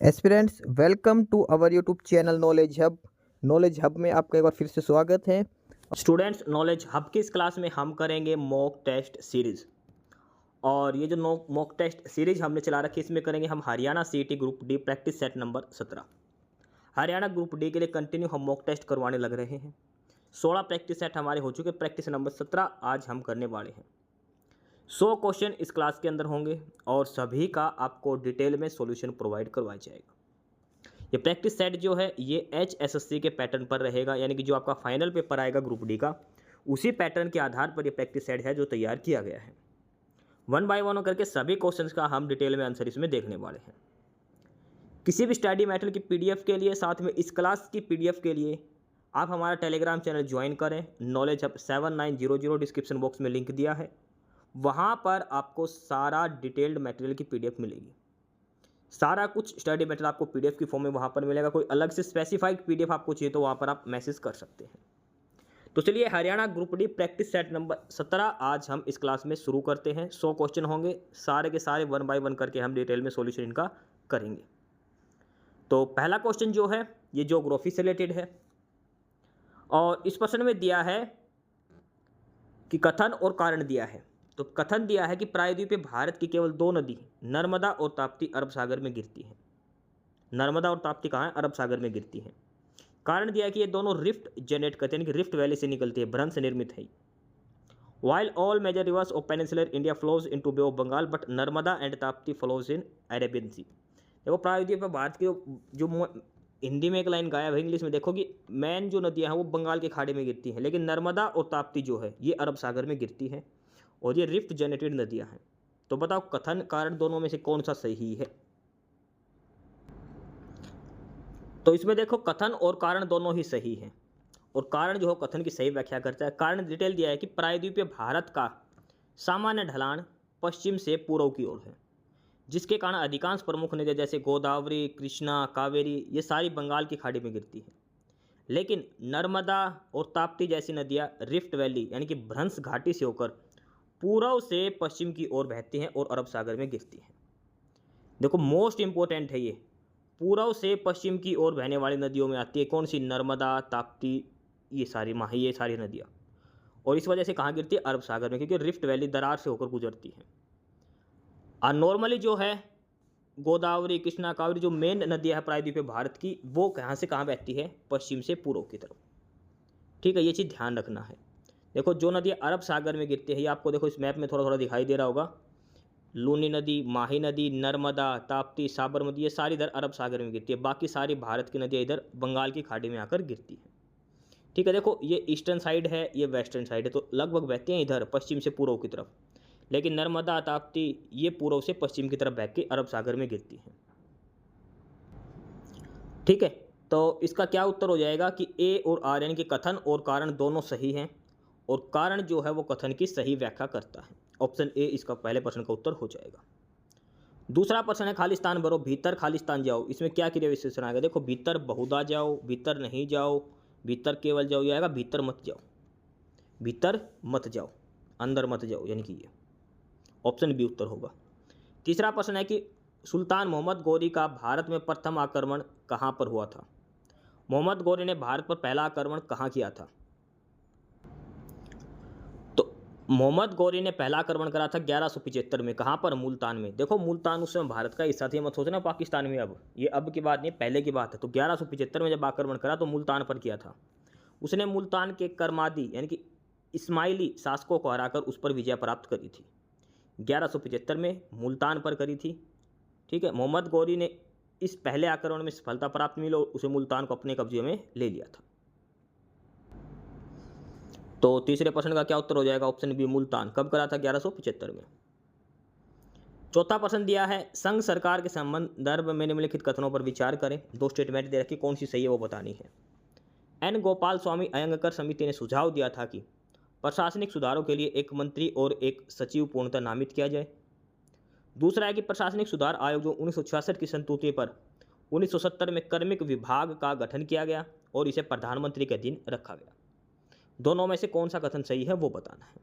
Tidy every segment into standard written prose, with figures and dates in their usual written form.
Aspirants welcome to our YouTube channel knowledge hub में आपका एक बार फिर से स्वागत है। स्टूडेंट्स, नॉलेज हब की इस क्लास में हम करेंगे मॉक टेस्ट सीरीज़। और ये जो मॉक टेस्ट सीरीज हमने चला रखी है, इसमें करेंगे हम Haryana CET group D practice set number 17। Haryana group D के लिए कंटिन्यू हम मॉक टेस्ट करवाने लग रहे हैं। 16 प्रैक्टिस सेट हमारे हो चुके, प्रैक्टिस नंबर 17 आज हम करने वाले हैं। 100 क्वेश्चन इस क्लास के अंदर होंगे और सभी का आपको डिटेल में सॉल्यूशन प्रोवाइड करवाया जाएगा। ये प्रैक्टिस सेट जो है ये HSSC के पैटर्न पर रहेगा, यानी कि जो आपका फाइनल पेपर आएगा ग्रुप डी का, उसी पैटर्न के आधार पर ये प्रैक्टिस सेट है जो तैयार किया गया है। 1 बाय 1 करके सभी क्वेश्चंस का हम डिटेल में आंसर इसमें देखने वाले हैं। किसी भी स्टडी मटेरियल की PDF के लिए, साथ में इस क्लास की PDF के लिए आप हमारा टेलीग्राम चैनल ज्वाइन करें। नॉलेज हब 7900 डिस्क्रिप्शन बॉक्स में लिंक दिया है, वहाँ पर आपको सारा डिटेल्ड मटेरियल की PDF मिलेगी। सारा कुछ स्टडी मटेरियल आपको PDF की फॉर्म में वहाँ पर मिलेगा। कोई अलग से स्पेसिफाइड PDF आपको चाहिए तो वहाँ पर आप मैसेज कर सकते हैं। तो चलिए, Haryana group D practice set number 17 आज हम इस क्लास में शुरू करते हैं। 100 क्वेश्चन होंगे, सारे के सारे 1 बाय 1 करके हम डिटेल में सॉल्यूशन इनका करेंगे। तो पहला क्वेश्चन जो है ये ज्योग्राफी से रिलेटेड है और इस प्रश्न में दिया है कि कथन और कारण दिया है। तो कथन दिया है कि प्रायद्वीपीय भारत की केवल 2 नदी नर्मदा और ताप्ती अरब सागर में गिरती हैं। नर्मदा और ताप्ती कहाँ है? अरब सागर में गिरती हैं। कारण दिया है कि ये दोनों रिफ्ट जनरेट करते हैं, यानी कि रिफ्ट वैली से निकलती है, भ्रंश निर्मित है। While all major rivers of peninsular India flows into Bay of Bengal but Narmada and Tapti flows in Arabian Sea. देखो, प्रायद्वीपीय भारत की जो हिंदी में एक लाइन गायब है, इंग्लिश में देखो कि मेन जो नदियाँ हैं वो बंगाल के खाड़ी में गिरती हैं, लेकिन नर्मदा और ताप्ती जो है ये अरब सागर में गिरती हैं और ये रिफ्ट जनरेटेड नदियां हैं। तो बताओ कथन कारण दोनों में से कौन सा सही है? तो इसमें देखो, कथन और कारण दोनों ही सही हैं और कारण जो है कथन की सही व्याख्या करता है। कारण डिटेल दिया है कि प्रायद्वीपीय भारत का सामान्य ढलान पश्चिम से पूर्व की ओर है, जिसके कारण अधिकांश प्रमुख नदियां जैसे गोदावरी, कृष्णा, कावेरी ये सारी बंगाल की खाड़ी में गिरती हैं। लेकिन नर्मदा और ताप्ती जैसी नदियां रिफ्ट वैली यानी कि भ्रंश घाटी से होकर पूर्व से पश्चिम की ओर बहती हैं और अरब सागर में गिरती हैं। देखो, मोस्ट इंपॉर्टेंट है ये, पूर्व से पश्चिम की ओर बहने वाली नदियों में आती है कौन सी? नर्मदा, ताप्ती, ये सारी नदियाँ। और इस वजह से कहाँ गिरती है? अरब सागर में, क्योंकि रिफ्ट वैली दरार से होकर गुजरती है। और नॉर्मली जो है गोदावरी, कृष्णा, कावेरी जो मेन नदियाँ है प्रायद्वीपीय भारत की, वो कहाँ से कहाँ बहती है? पश्चिम से पूर्व की तरफ। ठीक है, ये चीज़ ध्यान रखना है। देखो, जो नदियाँ अरब सागर में गिरती है ये आपको देखो इस मैप में थोड़ा थोड़ा दिखाई दे रहा होगा। लूनी नदी, माही नदी, नर्मदा, ताप्ती, साबरमती ये सारी इधर अरब सागर में गिरती है। बाकी सारी भारत की नदियाँ इधर बंगाल की खाड़ी में आकर गिरती है। ठीक है, देखो ये ईस्टर्न साइड है, ये वेस्टर्न साइड है, तो लगभग बहती हैं इधर पश्चिम से पूर्व की तरफ। लेकिन नर्मदा, ताप्ती ये पूर्व से पश्चिम की तरफ बह के अरब सागर में गिरती हैं। ठीक है, तो इसका क्या उत्तर हो जाएगा कि ए और आर, यानी कि कथन और कारण दोनों सही हैं और कारण जो है वो कथन की सही व्याख्या करता है। ऑप्शन ए इसका पहले प्रश्न का उत्तर हो जाएगा। दूसरा प्रश्न है खालिस्तान भरो भीतर खालिस्तान जाओ। इसमें क्या क्रिया विशेषण आएगा? देखो, भीतर बहुधा जाओ, भीतर नहीं जाओ, भीतर केवल जाओ, ये आएगा भीतर मत जाओ। भीतर मत जाओ, अंदर मत जाओ, यानी कि ये ऑप्शन बी उत्तर होगा। तीसरा प्रश्न है कि सुल्तान मोहम्मद गौरी का भारत में प्रथम आक्रमण कहाँ पर हुआ था? मोहम्मद गौरी ने भारत पर पहला आक्रमण कहाँ किया था? तो मोहम्मद गौरी ने पहला आक्रमण करा था 1175 में। कहाँ पर? मुल्तान में। देखो, मुल्तान उस समय भारत का हिस्सा था, मत सोचना पाकिस्तान में। अब ये अब की बात नहीं, पहले की बात है। तो 1175 में जब आक्रमण करा तो मुल्तान पर किया था उसने। मुल्तान के करमादी यानी कि इस्माइली शासकों को हराकर उस पर विजय प्राप्त करी थी। 1175 में मुल्तान पर करी थी। ठीक है, मोहम्मद गौरी ने इस पहले आक्रमण में सफलता प्राप्त मिली और उसे मुल्तान को अपने कब्जे में ले लिया था। तो तीसरे प्रश्न का क्या उत्तर हो जाएगा? Option B Multan. कब करा था? 1175 में। चौथा प्रश्न दिया है संघ सरकार के संदर्भ में निम्नलिखित कथनों पर विचार करें। 2 स्टेटमेंट दे रखी, कौन सी सही है वो बतानी है। एन गोपाल स्वामी अयंगकर समिति ने सुझाव दिया था कि प्रशासनिक सुधारों के लिए एक मंत्री और एक सचिव पूर्णतः नामित किया जाए। दूसरा है कि प्रशासनिक सुधार आयोग जो 1966 की संस्तुति पर 1970 में कार्मिक विभाग का गठन किया गया और इसे प्रधानमंत्री के अधीन रखा गया। दोनों में से कौन सा कथन सही है वो बताना है।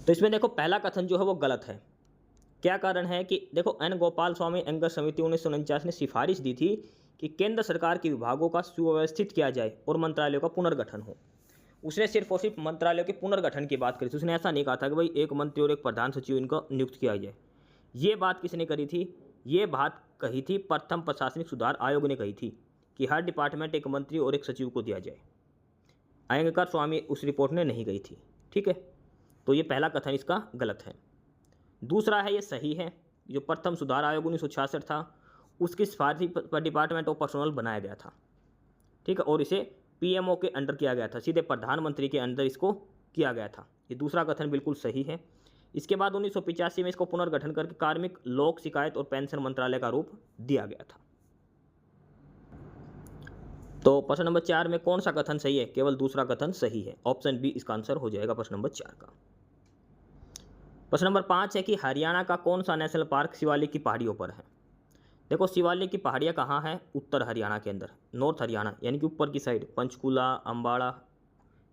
तो इसमें देखो, पहला कथन जो है वो गलत है। क्या कारण है कि देखो एन गोपाल स्वामी अंगद समिति 1949 ने सिफारिश दी थी कि केंद्र सरकार के विभागों का सुव्यवस्थित किया जाए और मंत्रालयों का पुनर्गठन हो। उसने सिर्फ और सिर्फ मंत्रालयों के पुनर्गठन की बात करी थी, उसने ऐसा नहीं कहा था कि भाई एक मंत्री और एक प्रधान सचिव इनको नियुक्त किया जाए। ये बात किसने करी थी? ये बात कही थी प्रथम प्रशासनिक सुधार आयोग ने कही थी कि हर डिपार्टमेंट एक मंत्री और एक सचिव को दिया जाए। अयंगार स्वामी उस रिपोर्ट में नहीं गई थी। ठीक है, तो ये पहला कथन इसका गलत है। दूसरा है ये सही है, जो प्रथम सुधार आयोग 1966 था उसकी सिफारिश पर डिपार्टमेंट ऑफ पर्सनल बनाया गया था। ठीक है, और इसे पीएमओ के अंडर किया गया था, सीधे प्रधानमंत्री के अंदर इसको किया गया था। ये दूसरा कथन बिल्कुल सही है। इसके बाद 1985 में इसको पुनर्गठन करके कार्मिक, लोक शिकायत और पेंशन मंत्रालय का रूप दिया गया था। तो प्रश्न नंबर 4 में कौन सा कथन सही है? केवल दूसरा कथन सही है, ऑप्शन बी इसका आंसर हो जाएगा प्रश्न नंबर 4 का। प्रश्न नंबर 5 है कि हरियाणा का कौन सा नेशनल पार्क शिवालिक की पहाड़ियों पर है? देखो शिवालिक की पहाड़ियाँ कहाँ हैं? उत्तर हरियाणा के अंदर, नॉर्थ हरियाणा यानी कि ऊपर की साइड, पंचकूला, अम्बाड़ा,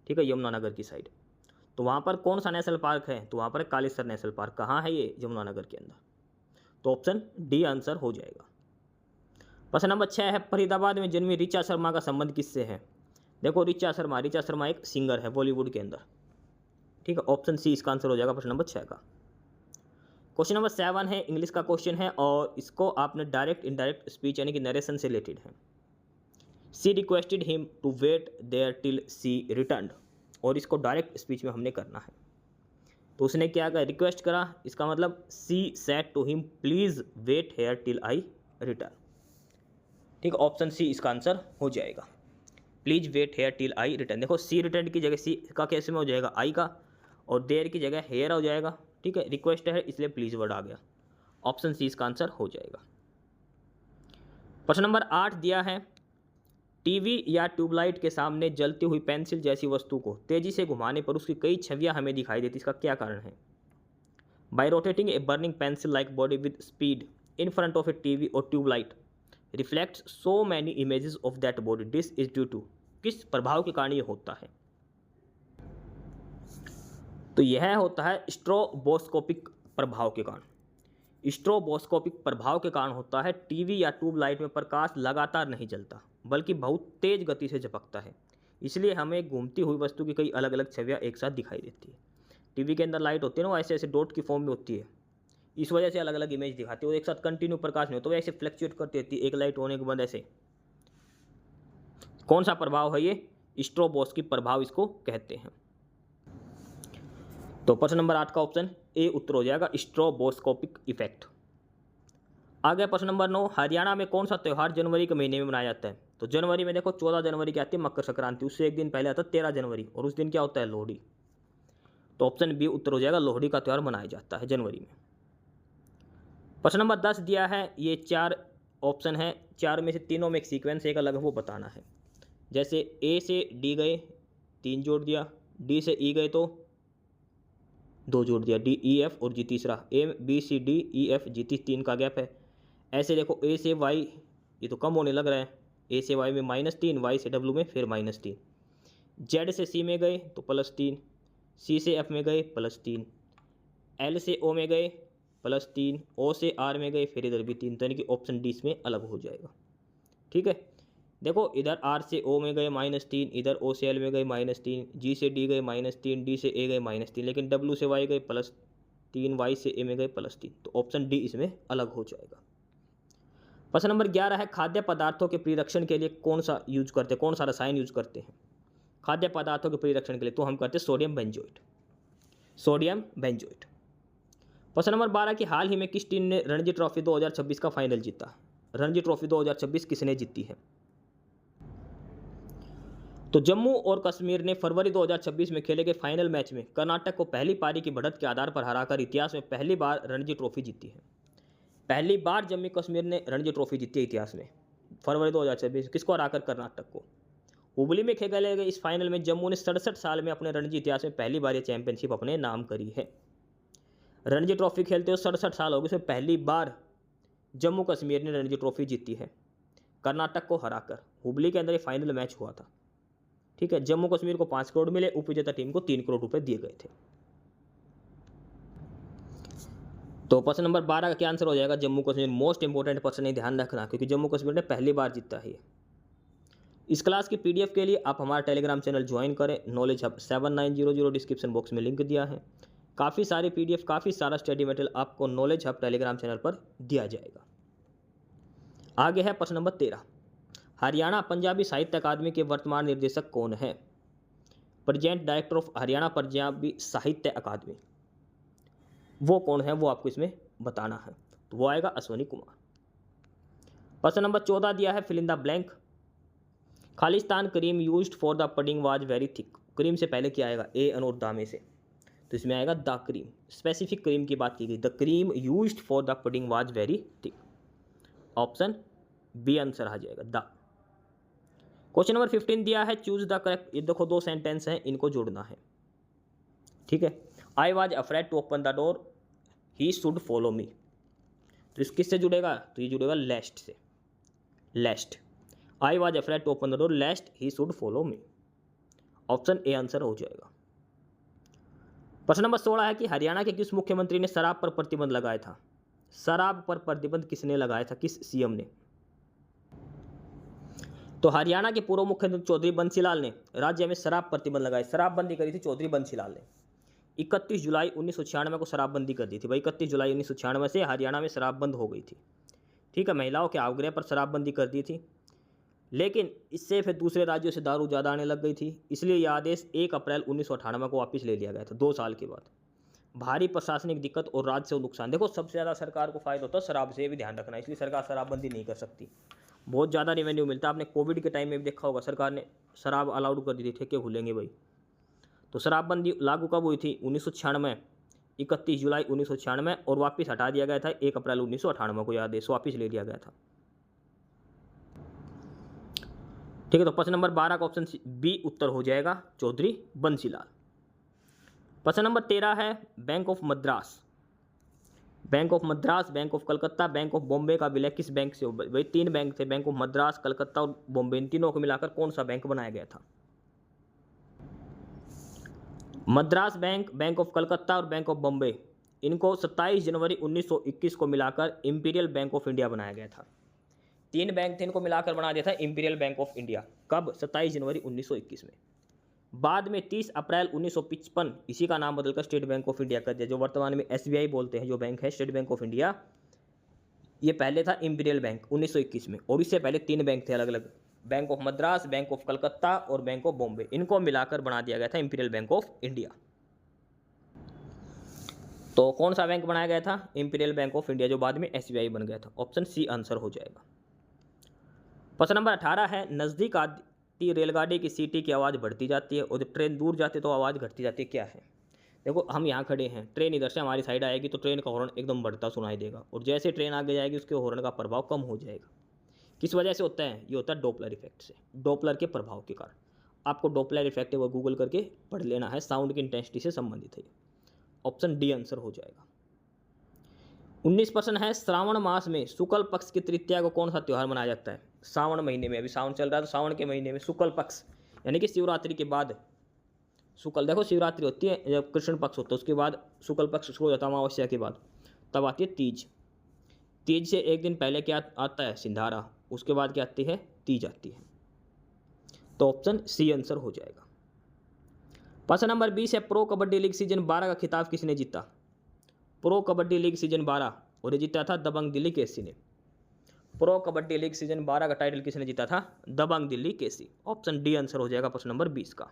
ठीक है, यमुनानगर की साइड। तो वहाँ पर कौन सा नेशनल पार्क है? तो वहाँ पर कालेसर नेशनल पार्क। कहाँ है ये? यमुनानगर के अंदर। तो ऑप्शन डी आंसर हो जाएगा। प्रश्न नंबर 6 है फरीदाबाद में जन्मी ऋचा शर्मा का संबंध किससे है? देखो ऋचा शर्मा एक सिंगर है बॉलीवुड के अंदर। ठीक है, ऑप्शन सी इसका आंसर हो जाएगा प्रश्न नंबर 6 का। क्वेश्चन नंबर 7 है, इंग्लिश का क्वेश्चन है और इसको आपने डायरेक्ट इनडायरेक्ट स्पीच यानी कि नरेशन से रिलेटेड है। She requested him to wait there till she return, और इसको डायरेक्ट स्पीच में हमने करना है। तो उसने क्या कहा? रिक्वेस्ट करा, इसका मतलब she said to him please wait here till I return. ठीक है, ऑप्शन सी इसका आंसर हो जाएगा, please wait here till I return. देखो सी रिटर्न की जगह सी का कैसे में हो जाएगा? आई का, और देयर की जगह हेयर हो जाएगा। ठीक है, रिक्वेस्ट है इसलिए प्लीज वर्ड आ गया, ऑप्शन सी इसका आंसर हो जाएगा। प्रश्न नंबर 8 दिया है, टीवी या ट्यूबलाइट के सामने जलती हुई पेंसिल जैसी वस्तु को तेजी से घुमाने पर उसकी कई छवियां हमें दिखाई देती, इसका क्या कारण है? By rotating a burning pencil like body with speed in front of a TV और tubelight reflects so many images of that body, this is due to, किस प्रभाव के कारण ये होता है? तो यह होता है स्ट्रोबोस्कोपिक प्रभाव के कारण। स्ट्रोबोस्कोपिक प्रभाव के कारण होता है टीवी या ट्यूबलाइट में प्रकाश लगातार नहीं जलता बल्कि बहुत तेज गति से झपकता है, इसलिए हमें घूमती हुई वस्तु की कई अलग अलग छवियां एक साथ दिखाई देती है। टीवी के अंदर लाइट होती है ना, वो ऐसे ऐसे डॉट की फॉर्म में होती है, इस वजह से अलग अलग इमेज दिखाती है, और एक साथ कंटिन्यू प्रकाश नहीं होता, वो ऐसे फ्लक्चुएट करती रहती है, एक लाइट होने के बाद ऐसे। कौन सा प्रभाव है ये? स्ट्रोबोस्कोपिक प्रभाव इसको कहते हैं। तो प्रश्न नंबर 8 का ऑप्शन ए उत्तर हो जाएगा, स्ट्रोबोस्कोपिक इफेक्ट। आगे प्रश्न नंबर 9, हरियाणा में कौन सा त्यौहार जनवरी के महीने में मनाया जाता है? तो जनवरी में देखो 14 जनवरी की आती है मकर संक्रांति, उससे एक दिन पहले आता है 13 जनवरी, और उस दिन क्या होता है? लोहड़ी। तो ऑप्शन बी उत्तर हो जाएगा, लोहड़ी का त्यौहार मनाया जाता है जनवरी में। प्रश्न नंबर 10 दिया है, ये 4 ऑप्शन है, 4 में से तीनों में एक सीक्वेंस एक अलग है, वो बताना है। जैसे ए से डी गए 3 जोड़ दिया, डी से ई गए तो 2 जोड़ दिया, डी ई एफ और जी तीसरा, A B C D E F G 3 का गैप है। ऐसे देखो ए से वाई ये तो कम होने लग रहा है, ए से वाई में -3, वाई से डब्ल्यू में फिर -3, जेड से सी में गए तो +3, सी से एफ में गए +3, एल से ओ में गए +3, ओ से आर में गए फिर इधर भी 3, तो यानी कि ऑप्शन डी इसमें अलग हो जाएगा। ठीक है, देखो इधर आर से ओ में गए -3, इधर ओ से एल में गए -3, जी से डी गए -3, डी से ए गए -3, लेकिन डब्ल्यू से वाई गए +3, वाई से ए में गए +3, तो ऑप्शन डी इसमें अलग हो जाएगा। प्रश्न नंबर 11 है, खाद्य पदार्थों के परिरक्षण के लिए कौन सा यूज करते हैं, कौन सा रसायन यूज करते हैं खाद्य पदार्थों के परिरक्षण के लिए? तो हम करते हैं सोडियम बेंजोएट, सोडियम बेंजोएट। प्रश्न नंबर 12 की हाल ही में किस टीम ने रणजी ट्रॉफी 2026 का फाइनल जीता? रणजी ट्रॉफी 2026 किसने जीती है? तो जम्मू और कश्मीर ने फरवरी 2026 में खेले गए फाइनल मैच में कर्नाटक को पहली पारी की बढ़त के आधार पर हराकर इतिहास में पहली बार रणजी ट्रॉफी जीती है। पहली बार जम्मू कश्मीर ने रणजी ट्रॉफी जीती है इतिहास में, फरवरी 2026। किसको हराकर? कर्नाटक को। हुबली में खेले गए इस फाइनल में जम्मू ने 67 साल में अपने रणजी इतिहास में पहली बार ये चैंपियनशिप अपने नाम करी है। रणजी ट्रॉफी खेलते हुए 67 साल हो गए, उसमें पहली बार जम्मू कश्मीर ने रणजी ट्रॉफी जीती है कर्नाटक को हराकर। हुबली के अंदर ये फाइनल मैच हुआ था। ठीक है, जम्मू कश्मीर को 5 करोड़ मिले, उपविजेता टीम को 3 करोड़ रुपए दिए गए थे। तो प्रश्न नंबर 12 का क्या आंसर हो जाएगा? जम्मू कश्मीर। मोस्ट इंपॉर्टेंट प्रश्न है, ध्यान रखना, क्योंकि जम्मू कश्मीर ने पहली बार जीता है। इस क्लास की पीडीएफ के लिए आप हमारा टेलीग्राम चैनल ज्वाइन करें, नॉलेज हब 7900, डिस्क्रिप्शन बॉक्स में लिंक दिया है। काफ़ी सारी पीडीएफ, काफ़ी सारा स्टडी मटेरियल आपको नॉलेज हब टेलीग्राम चैनल पर दिया जाएगा। आगे है प्रश्न नंबर 13। हरियाणा पंजाबी साहित्य अकादमी के वर्तमान निर्देशक कौन है? Present director of Haryana Punjabi साहित्य अकादमी, वो कौन है, वो आपको इसमें बताना है। तो वो आएगा अश्वनी कुमार। प्रश्न नंबर 14 दिया है, फिल इन द ब्लैंक। खालिस्तान cream used for the pudding was very thick. Cream से पहले क्या आएगा? ए अन और द में से, तो इसमें आएगा द क्रीम। स्पेसिफिक क्रीम की बात की गई, the cream used for the pudding was very thick. Option B answer आ जाएगा, द। क्वेश्चन नंबर 15 दिया है, चूज द करेक्ट। ये देखो 2 सेंटेंस हैं, इनको जोड़ना है, ठीक है। I was afraid to open the door, he should follow me. तो इस किससे जुड़ेगा? तो ये जुड़ेगा लेस्ट से, lest. I was afraid to open the door lest he should follow me. Option A answer हो जाएगा। प्रश्न नंबर 16 है कि हरियाणा के किस मुख्यमंत्री ने शराब पर प्रतिबंध लगाया था? शराब पर प्रतिबंध किसने लगाया था, किस सीएम ने? तो हरियाणा के पूर्व मुख्यमंत्री चौधरी बंसीलाल ने राज्य में शराब प्रतिबंध लगाई। शराबबंदी करी थी चौधरी बंसीलाल ने। 31 जुलाई 1996 को शराबबंदी कर दी थी भाई। 31 जुलाई 1996 से हरियाणा में शराब बंद हो गई थी, ठीक है। महिलाओं के आग्रह पर शराबबंदी कर दी थी, लेकिन इससे फिर दूसरे राज्यों से दारू ज़्यादा आने लग गई थी, इसलिए यह आदेश 1 अप्रैल 1998 को वापस ले लिया गया था, 2 साल के बाद। भारी प्रशासनिक दिक्कत और राज्य से नुकसान। देखो सबसे ज़्यादा सरकार को फायदा होता है शराब से, भी ध्यान रखना, इसलिए सरकार शराबबंदी नहीं कर सकती। बहुत ज़्यादा रेवेन्यू मिलता है। आपने कोविड के टाइम में भी देखा होगा, सरकार ने शराब अलाउड कर दी थी, ठेके खुलेंगे भाई। तो शराबबंदी लागू कब हुई थी? 1996, 31 जुलाई 1996, और वापस हटा दिया गया था 1 अप्रैल 1998 को। यह आदेश वापस ले लिया गया था, ठीक है। तो प्रश्न नंबर 12 का ऑप्शन बी उत्तर हो जाएगा, चौधरी बंसीलाल। प्रश्न नंबर 13 है, bank of Madras. Bank of Madras, bank of Calcutta, bank of Bombay का विलय किस बैंक से? भाई 3 बैंक थे, बैंक ऑफ मद्रास, कलकत्ता और बॉम्बे। इन तीनों को मिलाकर कौन सा बैंक बनाया गया था? Madras bank, bank of Calcutta और बैंक ऑफ बॉम्बे, इनको 27 जनवरी 1921 को मिलाकर इंपीरियल बैंक ऑफ इंडिया बनाया गया था। 3 बैंक थे, इनको मिलाकर बना दिया था इंपीरियल बैंक ऑफ इंडिया। कब? 27 जनवरी 1921 में। बाद में 30 अप्रैल 1955 इसी का नाम बदलकर स्टेट बैंक ऑफ इंडिया कर दिया, जो वर्तमान में SBI बोलते हैं। जो बैंक है स्टेट बैंक ऑफ इंडिया, ये पहले था इंपीरियल बैंक 1921 में, और इससे पहले 3 बैंक थे अलग अलग, bank of Madras, bank of Calcutta और बैंक ऑफ बॉम्बे। इनको मिलाकर बना दिया गया था इंपीरियल बैंक ऑफ इंडिया। तो कौन सा बैंक बनाया गया था? इंपीरियल बैंक ऑफ इंडिया, जो बाद में SBI बन गया था। ऑप्शन सी आंसर हो जाएगा। प्रश्न नंबर 18 है, नज़दीक आती रेलगाड़ी की सीटी की आवाज़ बढ़ती जाती है और जब ट्रेन दूर जाती है तो आवाज़ घटती जाती है, क्या है? देखो हम यहाँ खड़े हैं, ट्रेन इधर से हमारी साइड आएगी तो ट्रेन का हॉर्न एकदम बढ़ता सुनाई देगा, और जैसे ट्रेन आगे जाएगी उसके हॉर्न का प्रभाव कम हो जाएगा। किस वजह से होता है? ये होता है डॉपलर इफेक्ट से, डॉपलर के प्रभाव के कारण। आपको डॉपलर इफेक्ट है वो गूगल करके पढ़ लेना है, साउंड की इंटेंसिटी से संबंधित है। ऑप्शन डी आंसर हो जाएगा। 19 प्रश्न है, श्रावण मास में शुक्ल पक्ष की तृतीया को कौन सा त्यौहार मनाया जाता है? सावन महीने में, अभी सावन चल रहा है तो सावन के महीने में शुक्ल पक्ष यानी कि शिवरात्रि के बाद, शुक्ल देखो शिवरात्रि होती है जब कृष्ण पक्ष होता है, उसके बाद शुक्ल पक्ष शुरू हो जाता है अमावस्या के बाद, तब आती है तीज। तीज से एक दिन पहले क्या आता है? सिंधारा। उसके बाद क्या आती है? तीज आती है। तो ऑप्शन सी आंसर हो जाएगा। प्रश्न नंबर 20 है, प्रो कबड्डी लीग सीजन 12 का खिताब किसने जीता? प्रो कबड्डी लीग सीजन 12 और ये जीता था दबंग दिल्ली केसी ने। प्रो कबड्डी लीग सीजन 12 का टाइटल किसने जीता था? दबंग दिल्ली केसी। ऑप्शन डी आंसर हो जाएगा प्रश्न नंबर 20 का।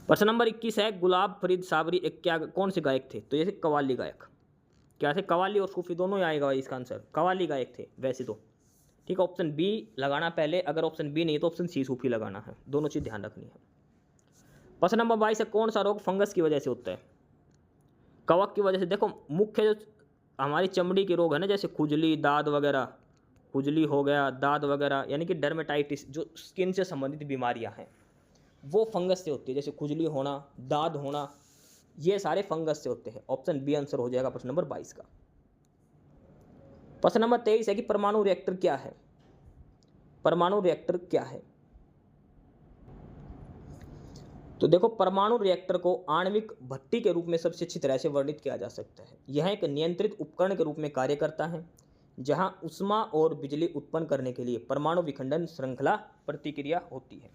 प्रश्न नंबर 21 है, गुलाब फरीद साबरी एक क्या कौन से गायक थे? तो ये कव्वाली गायक। क्या थे? कव्वाली और सूफी दोनों ही आएगा इसका आंसर। कव्वाली गायक थे वैसे तो, ठीक है। ऑप्शन बी लगाना पहले, अगर ऑप्शन बी नहीं है तो ऑप्शन सी सूफी लगाना है, दोनों चीज़ ध्यान रखनी है। प्रश्न नंबर 22 है, कौन सा रोग फंगस की वजह से होता है? कवक की वजह से। देखो मुख्य जो हमारी चमड़ी के रोग है ना, जैसे खुजली, दाद वगैरह, खुजली हो गया, दाद वगैरह, यानी कि डर्मेटाइटिस, जो स्किन से संबंधित बीमारियां हैं वो फंगस से होती है। जैसे खुजली होना, दाद होना, ये सारे फंगस से होते हैं। ऑप्शन बी आंसर हो जाएगा प्रश्न नंबर 22 का। प्रश्न नंबर 23 है कि परमाणु रिएक्टर क्या है? परमाणु रिएक्टर क्या है? तो देखो, परमाणु रिएक्टर को आणविक भट्टी के रूप में सबसे अच्छी तरह से वर्णित किया जा सकता है। यह एक नियंत्रित उपकरण के रूप में कार्य करता है, जहां ऊष्मा और बिजली उत्पन्न करने के लिए परमाणु विखंडन श्रृंखला प्रतिक्रिया होती है।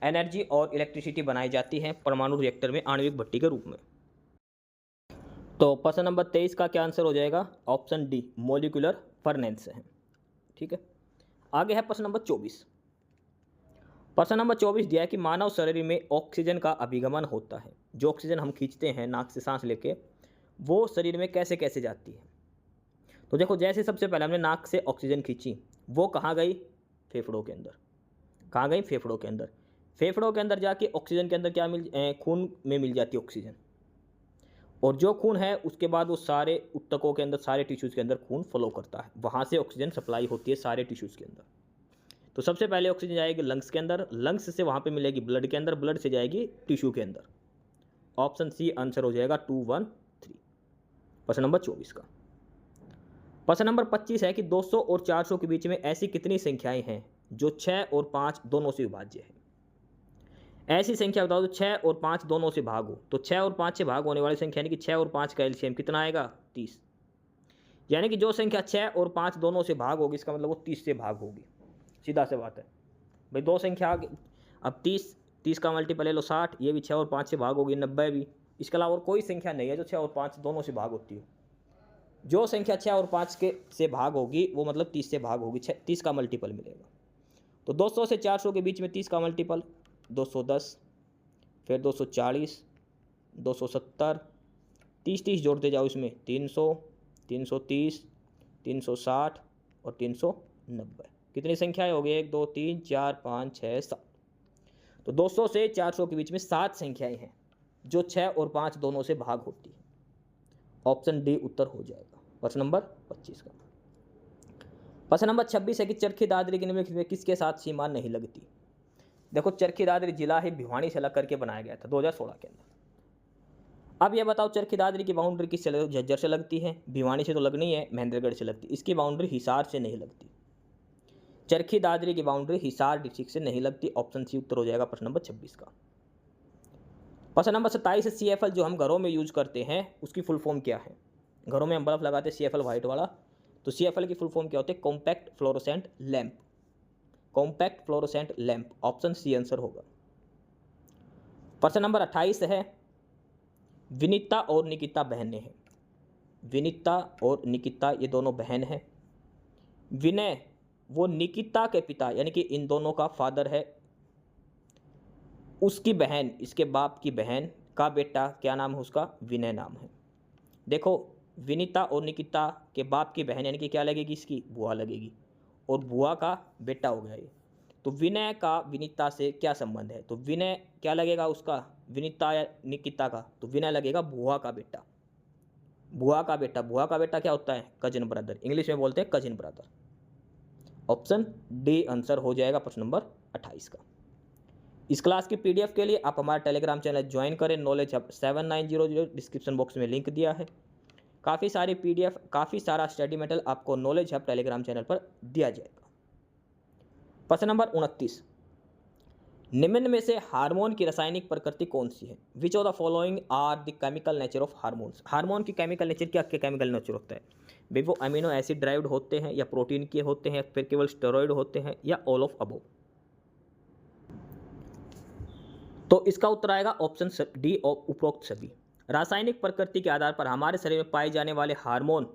एनर्जी और इलेक्ट्रिसिटी बनाई जाती है परमाणु रिएक्टर में आणविक भट्टी के रूप में। तो प्रश्न नंबर 23 का क्या आंसर हो जाएगा? ऑप्शन डी, मोलिकुलर फर्नेस है। ठीक है, आगे है प्रश्न नंबर 24। प्रश्न नंबर 24 दिया है कि मानव शरीर में ऑक्सीजन का अभिगमन होता है। जो ऑक्सीजन हम खींचते हैं नाक से सांस लेके, वो शरीर में कैसे कैसे जाती है? तो देखो, जैसे सबसे पहले हमने नाक से ऑक्सीजन खींची, वो कहाँ गई? फेफड़ों के अंदर। कहाँ गई? फेफड़ों के अंदर। फेफड़ों के अंदर जाके ऑक्सीजन के अंदर क्या खून में मिल जाती है ऑक्सीजन, और जो खून है उसके बाद वो सारे ऊतकों के अंदर, सारे टिश्यूज़ के अंदर खून फ्लो करता है, वहाँ से ऑक्सीजन सप्लाई होती है सारे टिश्यूज़ के अंदर। तो सबसे पहले ऑक्सीजन जाएगी लंग्स के अंदर, लंग्स से वहाँ पे मिलेगी ब्लड के अंदर, ब्लड से जाएगी टिश्यू के अंदर। ऑप्शन सी आंसर हो जाएगा 2, 1, 3, प्रश्न नंबर 24 का। प्रश्न नंबर 25 है कि 200 और 400 के बीच में ऐसी कितनी संख्याएं हैं जो 6 और 5 दोनों से विभाज्य है? ऐसी संख्या बताओ जो 6 और 5 दोनों से भाग हो। तो 6 और 5 से भाग होने वाली संख्या, यानी कि 6 और 5 का एलसीएम कितना आएगा? 30। यानी कि जो संख्या 6 और 5 दोनों से भाग होगी, इसका मतलब वो 30 से भाग होगी। सीधा से बात है भाई, दो संख्या आगे, अब 30 का मल्टीपल ले लो 60, ये भी 6 और 5 से भाग होगी, 90 भी। इसके अलावा और कोई संख्या नहीं है जो 6 और 5 दोनों से भाग होती हो। जो संख्या 6 और 5 के से भाग होगी वो मतलब 30 से भाग होगी, 30 का मल्टीपल मिलेगा। तो 200 से 400 के बीच में 30 का मल्टीपल 210, फिर 240, 270, 30 जोड़ते जाओ इसमें, 300, 330, 360 और 390। कितनी संख्याएं हो गई? 1, 2, 3, 4, 5, 6, 7। तो 200 से 400 के बीच में 7 संख्याएं हैं जो 6 और 5 दोनों से भाग होती है। ऑप्शन डी उत्तर हो जाएगा प्रश्न नंबर 25 का। प्रश्न नंबर 26 है कि चरखी दादरी के निम्नलिखित में किसके साथ सीमा नहीं लगती? देखो, चरखी दादरी जिला है भिवानी से अलग करके बनाया गया था 2016 के अंदर। अब यह बताओ, चरखी दादरी की बाउंड्री किससे लगती? झज्जर से लगती है। भिवानी से तो लगनी है, महेंद्रगढ़ से लगती है। इसकी बाउंड्री हिसार से नहीं लगती। चरखी दादरी की बाउंड्री हिसार डिस्ट्रिक्ट से नहीं लगती। ऑप्शन सी उत्तर हो जाएगा प्रश्न नंबर 26 का। प्रश्न नंबर 27 CFL जो हम घरों में यूज करते हैं उसकी फुल फॉर्म क्या है? घरों में हम बल्ब लगाते हैं CFL वाइट वाला, तो CFL की फुल फॉर्म क्या होती है? Compact fluorescent lamp. Compact fluorescent lamp, option C answer होगा। प्रश्न नंबर 28 है, विनीता और निकिता बहनें हैं। विनीता और निकिता ये दोनों बहन हैं। विनय वो निकिता के पिता यानी कि इन दोनों का फादर है। उसकी बहन, इसके बाप की बहन का बेटा क्या नाम है उसका? विनय नाम है। देखो, विनीता और निकिता के बाप की बहन यानी कि क्या लगेगी? इसकी बुआ लगेगी, और बुआ का बेटा हो गया ये। तो विनय का विनीता से क्या संबंध है? तो विनय क्या लगेगा उसका? विनीता या निकिता का? तो विनय लगेगा बुआ का बेटा। बुआ का बेटा, बुआ का बेटा क्या होता है? कजिन ब्रदर, इंग्लिश में बोलते हैं cousin brother. Option D answer हो जाएगा प्रश्न नंबर 28 का। इस क्लास की PDF के लिए आप हमारा टेलीग्राम चैनल ज्वाइन करें, नॉलेज हब 7900, डिस्क्रिप्शन बॉक्स में लिंक दिया है। काफ़ी सारी PDF, काफ़ी सारा स्टडी मटेरियल आपको नॉलेज हब टेलीग्राम चैनल पर दिया जाएगा। प्रश्न नंबर 29, निम्न में से हार्मोन की रासायनिक प्रकृति कौन सी है? Which of the following are the chemical nature of hormones? Hormone की केमिकल नेचर क्या केमिकल नेचर होता है? वे वो अमीनो एसिड ड्राइव्ड होते हैं, या प्रोटीन के होते हैं, फिर केवल स्टेरॉइड होते हैं, या ऑल ऑफ अबोव? तो इसका उत्तर आएगा ऑप्शन डी, उपरोक्त सभी। रासायनिक प्रकृति के आधार पर हमारे शरीर में पाए जाने वाले हार्मोन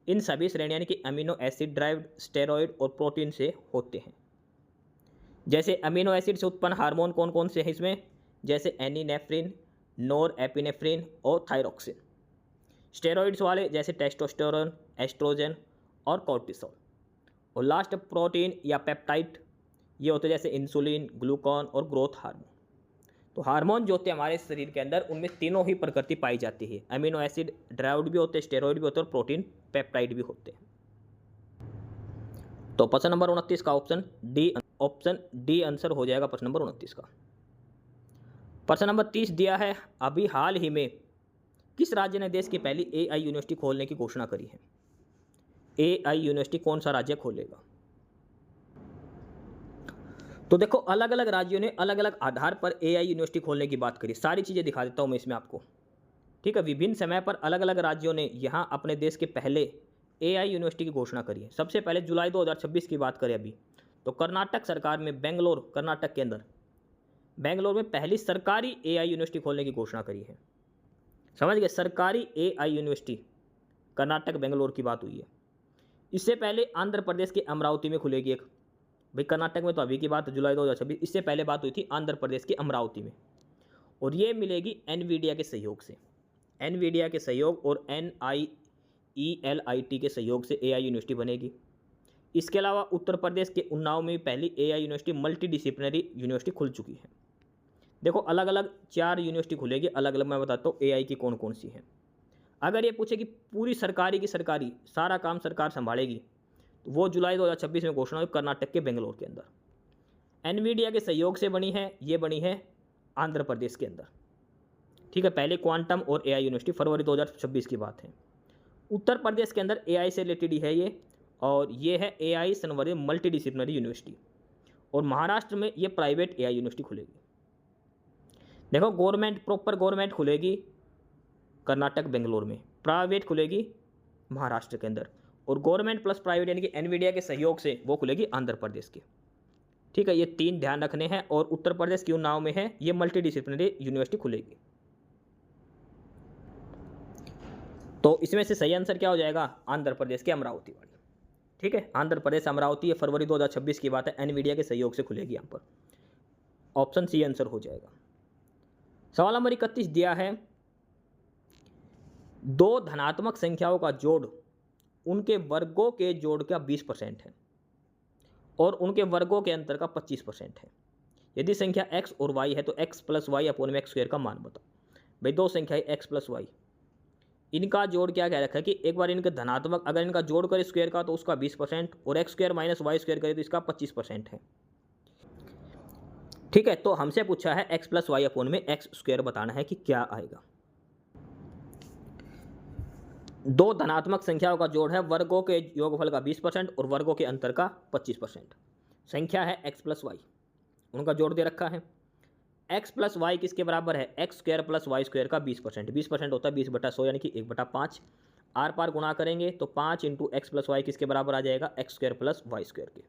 इन सभी श्रेणी यानी कि अमीनो एसिड ड्राइव्ड, स्टेरॉइड और प्रोटीन से होते हैं। जैसे अमीनो एसिड से उत्पन्न हार्मोन कौन कौन से हैं इसमें? जैसे एनिनेफ्रिन, नोर एपिनेफ्रिन और थायरोक्सिन। स्टेरॉइड्स वाले जैसे टेस्टोस्टेरोन, एस्ट्रोजन और कोर्टिसोल। और लास्ट प्रोटीन या पेप्टाइड, ये होते हैं जैसे इंसुलिन, ग्लूकॉन और ग्रोथ हार्मोन। तो हार्मोन जो होते हैं हमारे शरीर के अंदर, उनमें तीनों ही प्रकृति पाई जाती है। अमीनो एसिड ड्राइव्ड भी होते हैं, स्टेरॉइड भी होते हैं और प्रोटीन पेप्टाइड भी होते हैं। तो प्रश्न नंबर 29 का ऑप्शन डी आंसर हो जाएगा प्रश्न नंबर 29 का। प्रश्न नंबर 30 दिया है, अभी हाल ही में किस राज्य ने देश की पहली AI यूनिवर्सिटी खोलने की घोषणा करी है? AI यूनिवर्सिटी कौन सा राज्य खोलेगा? तो देखो अलग अलग राज्यों ने अलग अलग आधार पर एआई यूनिवर्सिटी खोलने की बात करी। सारी चीज़ें दिखा देता हूँ मैं इसमें आपको। ठीक है, विभिन्न समय पर अलग अलग राज्यों ने यहाँ अपने देश के पहले एआई यूनिवर्सिटी की घोषणा करी है। सबसे पहले जुलाई 2026 की बात करें अभी, तो कर्नाटक सरकार में बेंगलोर, कर्नाटक के अंदर बेंगलोर में पहली सरकारी एआई यूनिवर्सिटी खोलने की घोषणा करी है। समझ गए, सरकारी एआई यूनिवर्सिटी कर्नाटक बेंगलोर की बात हुई है। इससे पहले आंध्र प्रदेश के अमरावती में खुलेगी एक। भाई कर्नाटक में तो अभी की बात जुलाई 2026, इससे पहले बात हुई थी आंध्र प्रदेश के अमरावती में। और ये मिलेगी एनवीडिया के सहयोग से, एनवीडिया के सहयोग और NIELIT के सहयोग से एआई यूनिवर्सिटी बनेगी। इसके अलावा उत्तर प्रदेश के उन्नाव में पहली AI university multi disciplinary university खुल चुकी है। देखो अलग अलग 4 यूनिवर्सिटी खुलेगी, अलग अलग मैं बताता हूँ एआई की कौन कौन सी है। अगर ये पूछे कि पूरी सरकारी की सरकारी सारा काम सरकार संभालेगी, तो वो जुलाई 2026 में घोषणा हुई कर्नाटक के बेंगलोर के अंदर। एनवीडिया के सहयोग से बनी है, ये बनी है आंध्र प्रदेश के अंदर। ठीक है, पहले क्वांटम और एआई यूनिवर्सिटी फरवरी 2026 की बात है। उत्तर प्रदेश के अंदर एआई से रिलेटेड ही है ये, और ये है एआई सनवरी मल्टी डिसिप्लिनरी यूनिवर्सिटी। और महाराष्ट्र में ये प्राइवेट एआई यूनिवर्सिटी खुलेगी। देखो गवर्नमेंट, प्रॉपर गवर्नमेंट खुलेगी कर्नाटक बेंगलोर में, प्राइवेट खुलेगी महाराष्ट्र के अंदर, और गवर्नमेंट प्लस प्राइवेट यानी कि एनवीडिया के सहयोग से वो खुलेगी आंध्र प्रदेश की। ठीक है, ये 3 ध्यान रखने हैं। और उत्तर प्रदेश की उन्नाव में है, ये मल्टी डिसिप्लिनरी यूनिवर्सिटी खुलेगी। तो इसमें से सही आंसर क्या हो जाएगा? आंध्र प्रदेश के अमरावती वाली। ठीक है, आंध्र प्रदेश अमरावती, ये फरवरी 2026 की बात है, एनवीडिया के सहयोग से खुलेगी यहाँ पर। ऑप्शन सी आंसर हो जाएगा। सवाल नंबर 31 दिया है, 2 धनात्मक संख्याओं का जोड़ उनके वर्गों के जोड़ का 20% है और उनके वर्गों के अंतर का 25% है। यदि संख्या x और y है तो x प्लस वाई अपॉन में एक्स स्क्वायर का मान बताओ। भाई 2 संख्याएं x प्लस वाई, इनका जोड़ क्या कह रखा है कि एक बार इनके धनात्मक, अगर इनका जोड़ करे स्क्वायर का तो उसका 20%, और X square minus Y square करे तो इसका 25% है। ठीक है, तो हमसे पूछा है x प्लस वाई अपॉन में एक्स स्क्वायर बताना है कि क्या आएगा। 2 धनात्मक संख्याओं का जोड़ है, वर्गों के योगफल का 20% और वर्गों के अंतर का 25%। संख्या है x प्लस वाई, उनका जोड़ दे रखा है। x प्लस वाई किसके बराबर है? X square plus Y square का 20%। 20% होता है 20/100 यानी कि 1/5। आर पार गुणा करेंगे तो 5 इंटू एक्स प्लस वाई किसके बराबर आ जाएगा? X square plus Y square के।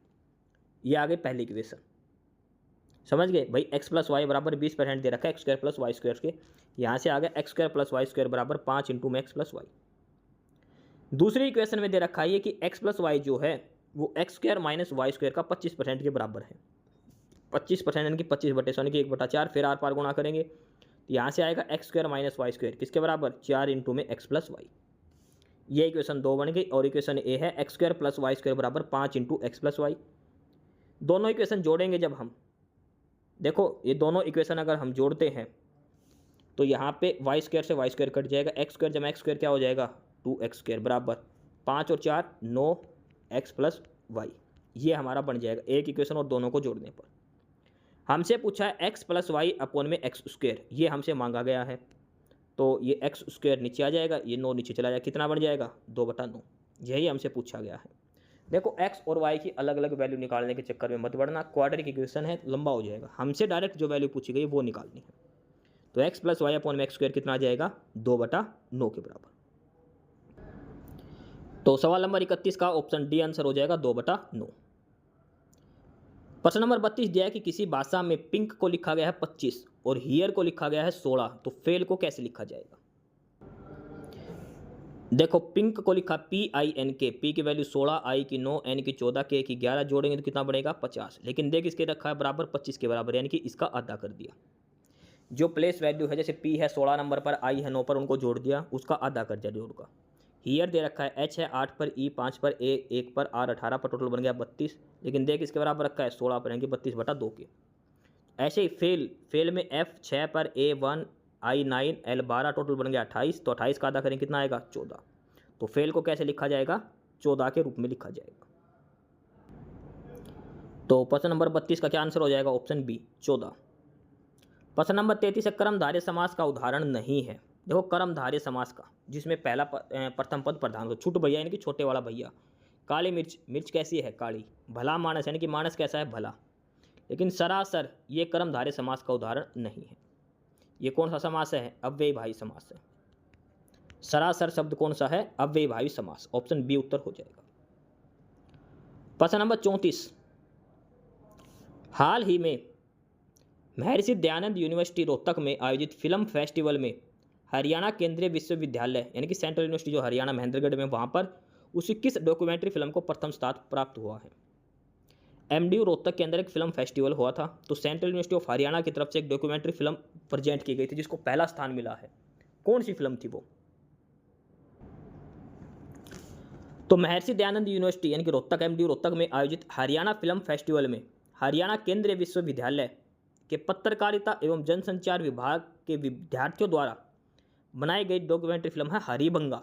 ये आ गई पहली इक्वेशन। समझ गए भाई, x प्लस वाई बराबर 20% दे रखा है x square plus Y square के। यहाँ से आ गया X square plus Y square बराबर 5 इंटू एक्स प्लस वाई। दूसरी इक्वेशन में दे रखा है कि x प्लस वाई जो है वो X square minus Y square का 25% के बराबर है। 25% यानी कि 25/100 यानी कि 1/4। फिर आर पार गुणा करेंगे तो यहाँ से आएगा x square minus Y square किसके बराबर? 4 इंटू में एक्स प्लस वाई। ये इक्वेशन 2 बन गई। और इक्वेशन ए है x square plus Y square बराबर 5 इंटू एक्स प्लस वाई। दोनों इक्वेशन जोड़ेंगे जब हम, देखो ये दोनों इक्वेशन अगर हम जोड़ते हैं तो यहाँ पे वाई स्क्वायर से वाई स्क्वायर कट जाएगा। एक्स स्क्वायर जमा एक्स स्क्वायर क्या हो जाएगा? 2x स्क्वायर बराबर 5 और 4 9 एक्स प्लस वाई। ये हमारा बन जाएगा एक इक्वेशन। और दोनों को जोड़ने पर हमसे पूछा है x प्लस वाई अपॉन में एक्स स्क्वायर, ये हमसे मांगा गया है। तो ये एक्स स्क्वायर नीचे आ जाएगा, ये 9 नीचे चला जाएगा, कितना बन जाएगा? 2/9। यही हमसे पूछा गया है। देखो x और y की अलग अलग वैल्यू निकालने के चक्कर में मत बढ़ना, क्वाड्रेटिक इक्वेशन है, लंबा हो जाएगा। हमसे डायरेक्ट जो वैल्यू पूछी गई वो निकालनी है। तो x प्लस वाई अपॉन में एक्स स्क्वायर कितना आ जाएगा? 2/9 के बराबर। तो सवाल नंबर 31 का ऑप्शन डी आंसर हो जाएगा 2/9। प्रश्न नंबर 32 दिया है कि किसी भाषा में पिंक को लिखा गया है 25 और हियर को लिखा गया है 16, तो फेल को कैसे लिखा जाएगा? देखो पिंक को लिखा PINK, पी की वैल्यू 16, आई की 9, एन की 14, के की 11, जोड़ेंगे तो कितना बढ़ेगा? 50। लेकिन देख इसके रखा है बराबर 25 के बराबर, यानी कि इसका आधा कर दिया। जो प्लेस वैल्यू है, जैसे P है 16 नंबर पर, आई है 9 पर, उनको जोड़ दिया, उसका आधा कर दिया जोड़ का। हियर दे रखा है H है 8 पर, E 5 पर, A 1 पर, R 18 पर, टोटल बन गया 32। लेकिन देख इसके बराबर रखा है 16 पर, यानी कि 32/2 के। ऐसे ही फेल में F 6 पर, A 1, I 9, L 12, टोटल बन गया 28। तो 28 का आधा करें कितना आएगा? 14। तो फेल को कैसे लिखा जाएगा? 14 के रूप में लिखा जाएगा। तो प्रश्न नंबर 32 का क्या आंसर हो जाएगा? Option B 14। प्रश्न नंबर 33 है, कर्मधारय समास का उदाहरण नहीं है। देखो कर्मधारय समास का, जिसमें पहला प्रथम पद प्रधान हो, छुट भैया यानी कि छोटे वाला भैया। काली मिर्च, मिर्च कैसी है? काली। भला मानस यानी कि मानस कैसा है? भला। लेकिन सरासर ये कर्मधारय समास का उदाहरण नहीं है। ये कौन सा समास है? अव्ययीभावी समास है। सरासर शब्द कौन सा है? अव्ययीभावी समास। ऑप्शन बी उत्तर हो जाएगा। प्रश्न नंबर 34, हाल ही में महर्षि दयानंद यूनिवर्सिटी रोहतक में आयोजित फिल्म फेस्टिवल में हरियाणा केंद्रीय विश्वविद्यालय यानी कि सेंट्रल यूनिवर्सिटी जो हरियाणा महेंद्रगढ़ में, वहाँ पर उसी किस डॉक्यूमेंट्री फिल्म को प्रथम स्थान प्राप्त हुआ है? एमडीयू रोहतक के अंदर एक फिल्म फेस्टिवल हुआ था, तो सेंट्रल यूनिवर्सिटी ऑफ हरियाणा की तरफ से एक डॉक्यूमेंट्री फिल्म प्रेजेंट की गई थी जिसको पहला स्थान मिला है। कौन सी फिल्म थी वो? तो महर्षि दयानंद यूनिवर्सिटी यानी कि रोहतक, एमडीयू रोहतक में आयोजित हरियाणा फिल्म फेस्टिवल में हरियाणा केंद्रीय विश्वविद्यालय के पत्रकारिता एवं जनसंचार विभाग के विद्यार्थियों द्वारा बनाई गई डॉक्यूमेंट्री फिल्म है हरिबंगा।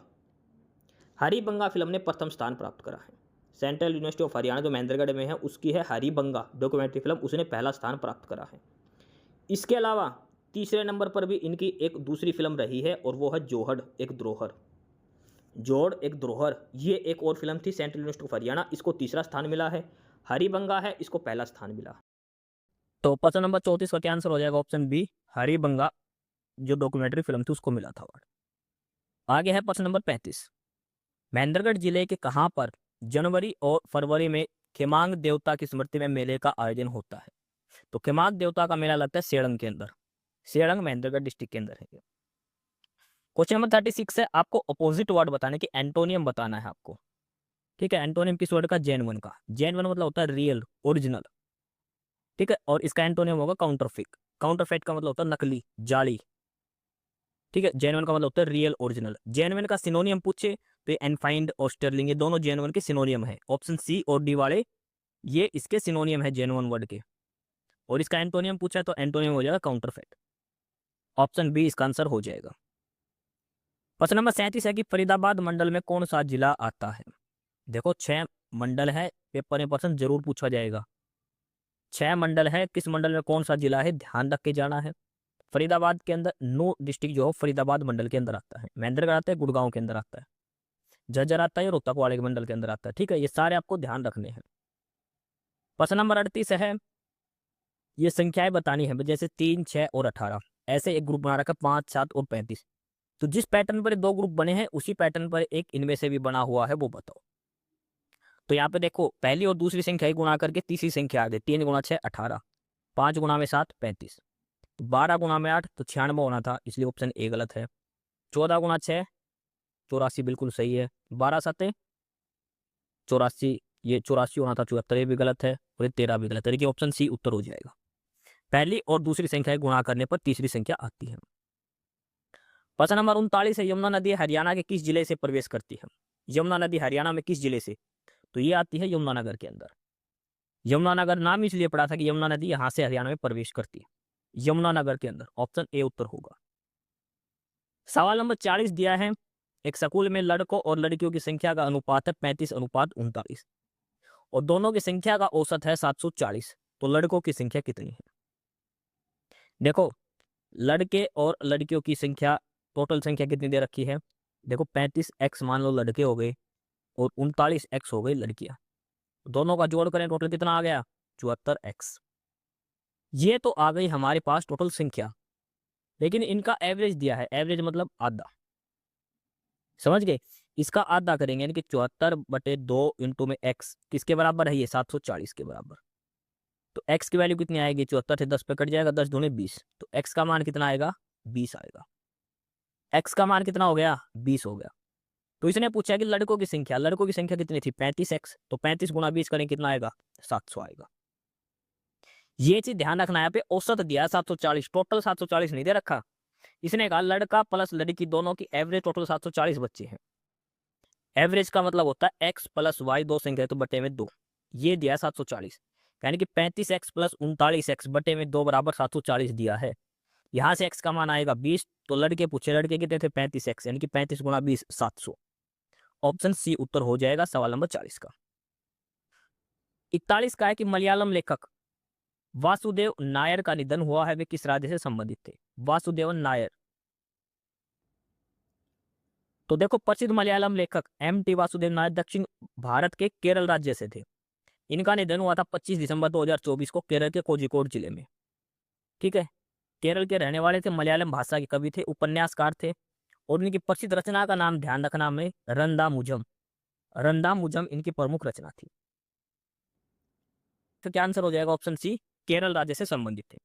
हरिबंगा फिल्म ने प्रथम स्थान प्राप्त करा है। सेंट्रल यूनिवर्सिटी ऑफ हरियाणा जो महेंद्रगढ़ में है उसकी है हरिबंगा डॉक्यूमेंट्री फिल्म, उसने पहला स्थान प्राप्त करा है। इसके अलावा तीसरे नंबर पर भी इनकी एक दूसरी फिल्म रही है और वो है जोहड़ एक द्रोहर। जोड़ एक द्रोहर, ये एक और फिल्म थी सेंट्रल यूनिवर्सिटी ऑफ हरियाणा, इसको तीसरा स्थान मिला है। हरिबंगा है, इसको पहला स्थान मिला। तो प्रश्न नंबर 34 का क्या आंसर हो जाएगा? ऑप्शन बी, हरिबंगा जो डॉक्यूमेंट्री फिल्म थी उसको मिला था अवार्ड। आगे है प्रश्न नंबर 35, महेंद्रगढ़ जिले के कहाँ पर जनवरी और फरवरी में खेमांग देवता की स्मृति में मेले का आयोजन होता है? तो खेमांग देवता का मेला लगता है सेड़ंग के अंदर। सेड़ंग महेंद्रगढ़ डिस्ट्रिक्ट के अंदर है। क्वेश्चन नंबर 36 है, आपको अपोजिट वर्ड बताने की एंटोनियम बताना है आपको। ठीक है, एंटोनियम किस वर्ड का? जेन्युइन का। जेन्युइन मतलब होता है रियल, ओरिजिनल। ठीक है, और इसका एंटोनियम होगा काउंटरफेक। काउंटरफेक का मतलब होता है नकली, जाली। ठीक है, जेन्युइन का मतलब होता है रियल, ओरिजिनल। जेन्युइन का सिनोनियम पूछे तो एनफाइंड और स्टर्लिंग, ये दोनों जेन्युइन के सिनोनियम है। ऑप्शन सी और डी वाले ये इसके सिनोनियम है जेन्युइन वर्ड के। और इसका एंटोनियम पूछा तो एंटोनियम हो जाएगा काउंटरफेट। ऑप्शन बी इसका आंसर हो जाएगा। प्रश्न नंबर 37 है कि फरीदाबाद मंडल में कौन सा जिला आता है? देखो 6 मंडल है, पेपर में प्रश्न जरूर पूछा जाएगा। 6 मंडल है, किस मंडल में कौन सा जिला है ध्यान रख के जाना है। फरीदाबाद के अंदर नू डिस्ट्रिक्ट जो हो फरीदाबाद मंडल के अंदर आता है। महेंद्रगढ़ आता है, गुड़गांव के अंदर आता है, झज्जर आता है, रोहतक वाले के मंडल के अंदर आता है। ठीक है, ये सारे आपको ध्यान रखने हैं। प्रश्न नंबर 38 है, ये संख्याएं बतानी है, जैसे 3, 6 और 18 ऐसे एक ग्रुप बना रखा 5, 7 और 35। तो जिस पैटर्न पर 2 ग्रुप बने हैं उसी पैटर्न पर एक इनमें से भी बना हुआ है, वो बताओ। तो यहाँ पे देखो पहली और दूसरी संख्या गुणा करके तीसरी संख्या आ गई। 3 गुणा 6 18, 5 गुणा में 7 35, 12 गुणा में 8 तो 96 होना था, इसलिए ऑप्शन ए गलत है। 14 गुणा 6 84 बिल्कुल सही है। 12 7 84, ये 84 होना था, 74 ये भी गलत है, और ये 13 भी गलत है। देखिए ऑप्शन सी उत्तर हो जाएगा। पहली और दूसरी संख्या गुणा करने पर तीसरी संख्या आती है। प्रश्न नंबर 39 है, यमुना नदी हरियाणा के किस जिले से प्रवेश करती है? यमुना नदी हरियाणा में किस जिले से? तो ये आती है यमुनानगर के अंदर। यमुनानगर नाम इसलिए पड़ा था कि यमुना नदी यहाँ से हरियाणा में प्रवेश करती है, यमुनानगर के अंदर। ऑप्शन ए उत्तर होगा। सवाल नंबर 40 दिया है, एक स्कूल में लड़कों और लड़कियों की संख्या का अनुपात है 35:39 और दोनों की संख्या का औसत है 740। तो लड़कों की संख्या कितनी है? देखो लड़के और लड़कियों की संख्या, टोटल संख्या कितनी दे रखी है? देखो 35x मान लो लड़के हो गए और 39x हो गई लड़कियां। दोनों का जोड़ करें टोटल कितना आ गया? 74x। ये तो आ गई हमारे पास टोटल संख्या, लेकिन इनका एवरेज दिया है। एवरेज मतलब आधा, समझ गए? इसका आधा करेंगे यानी कि 74/2 इंटू में x किसके बराबर है? ये 740 के बराबर। तो x की वैल्यू कितनी आएगी? 74 से 10 पे कट जाएगा, 10 दूनी 20, तो x का मान कितना आएगा? 20 आएगा। x का मान कितना हो गया? 20 हो गया। तो इसने पूछा कि लड़कों की संख्या, लड़कों की संख्या कितनी थी? 35x, तो 35 गुणा 20 करें कितना आएगा? 700 आएगा। ये चीज ध्यान रखना है। यहाँ पे औसत दिया 740, टोटल 740 नहीं दे रखा। इसने कहा लड़का प्लस लड़की दोनों की एवरेज टोटल 740 बच्चे हैं। एवरेज का मतलब होता है x प्लस वाई, दो संख्या तो बटे में 2, ये दिया 740, यानी कि 35x प्लस 39x बटे में 2 बराबर 740 दिया है। यहाँ से x का मान आएगा 20। तो लड़के पूछे, लड़के कितने थे? 35x, यानी कि 35 गुणा 20 700। ऑप्शन सी उत्तर हो जाएगा सवाल नंबर 40 का। 41 का है कि मलयालम लेखक वासुदेव नायर का निधन हुआ है, वे किस राज्य से संबंधित थे? वासुदेवन नायर। तो देखो प्रसिद्ध मलयालम लेखक एम टी वासुदेव नायर दक्षिण भारत के केरल राज्य से थे। इनका निधन हुआ था 25 दिसंबर 2024 को केरल के कोझिकोड जिले में। ठीक है, केरल के रहने वाले थे, मलयालम भाषा के कवि थे, उपन्यासकार थे और इनकी प्रसिद्ध रचना का नाम ध्यान रखना में रंदामुझम। रंदामुझम इनकी प्रमुख रचना थी। तो क्या आंसर हो जाएगा ऑप्शन सी, केरल राज्य से संबंधित थे।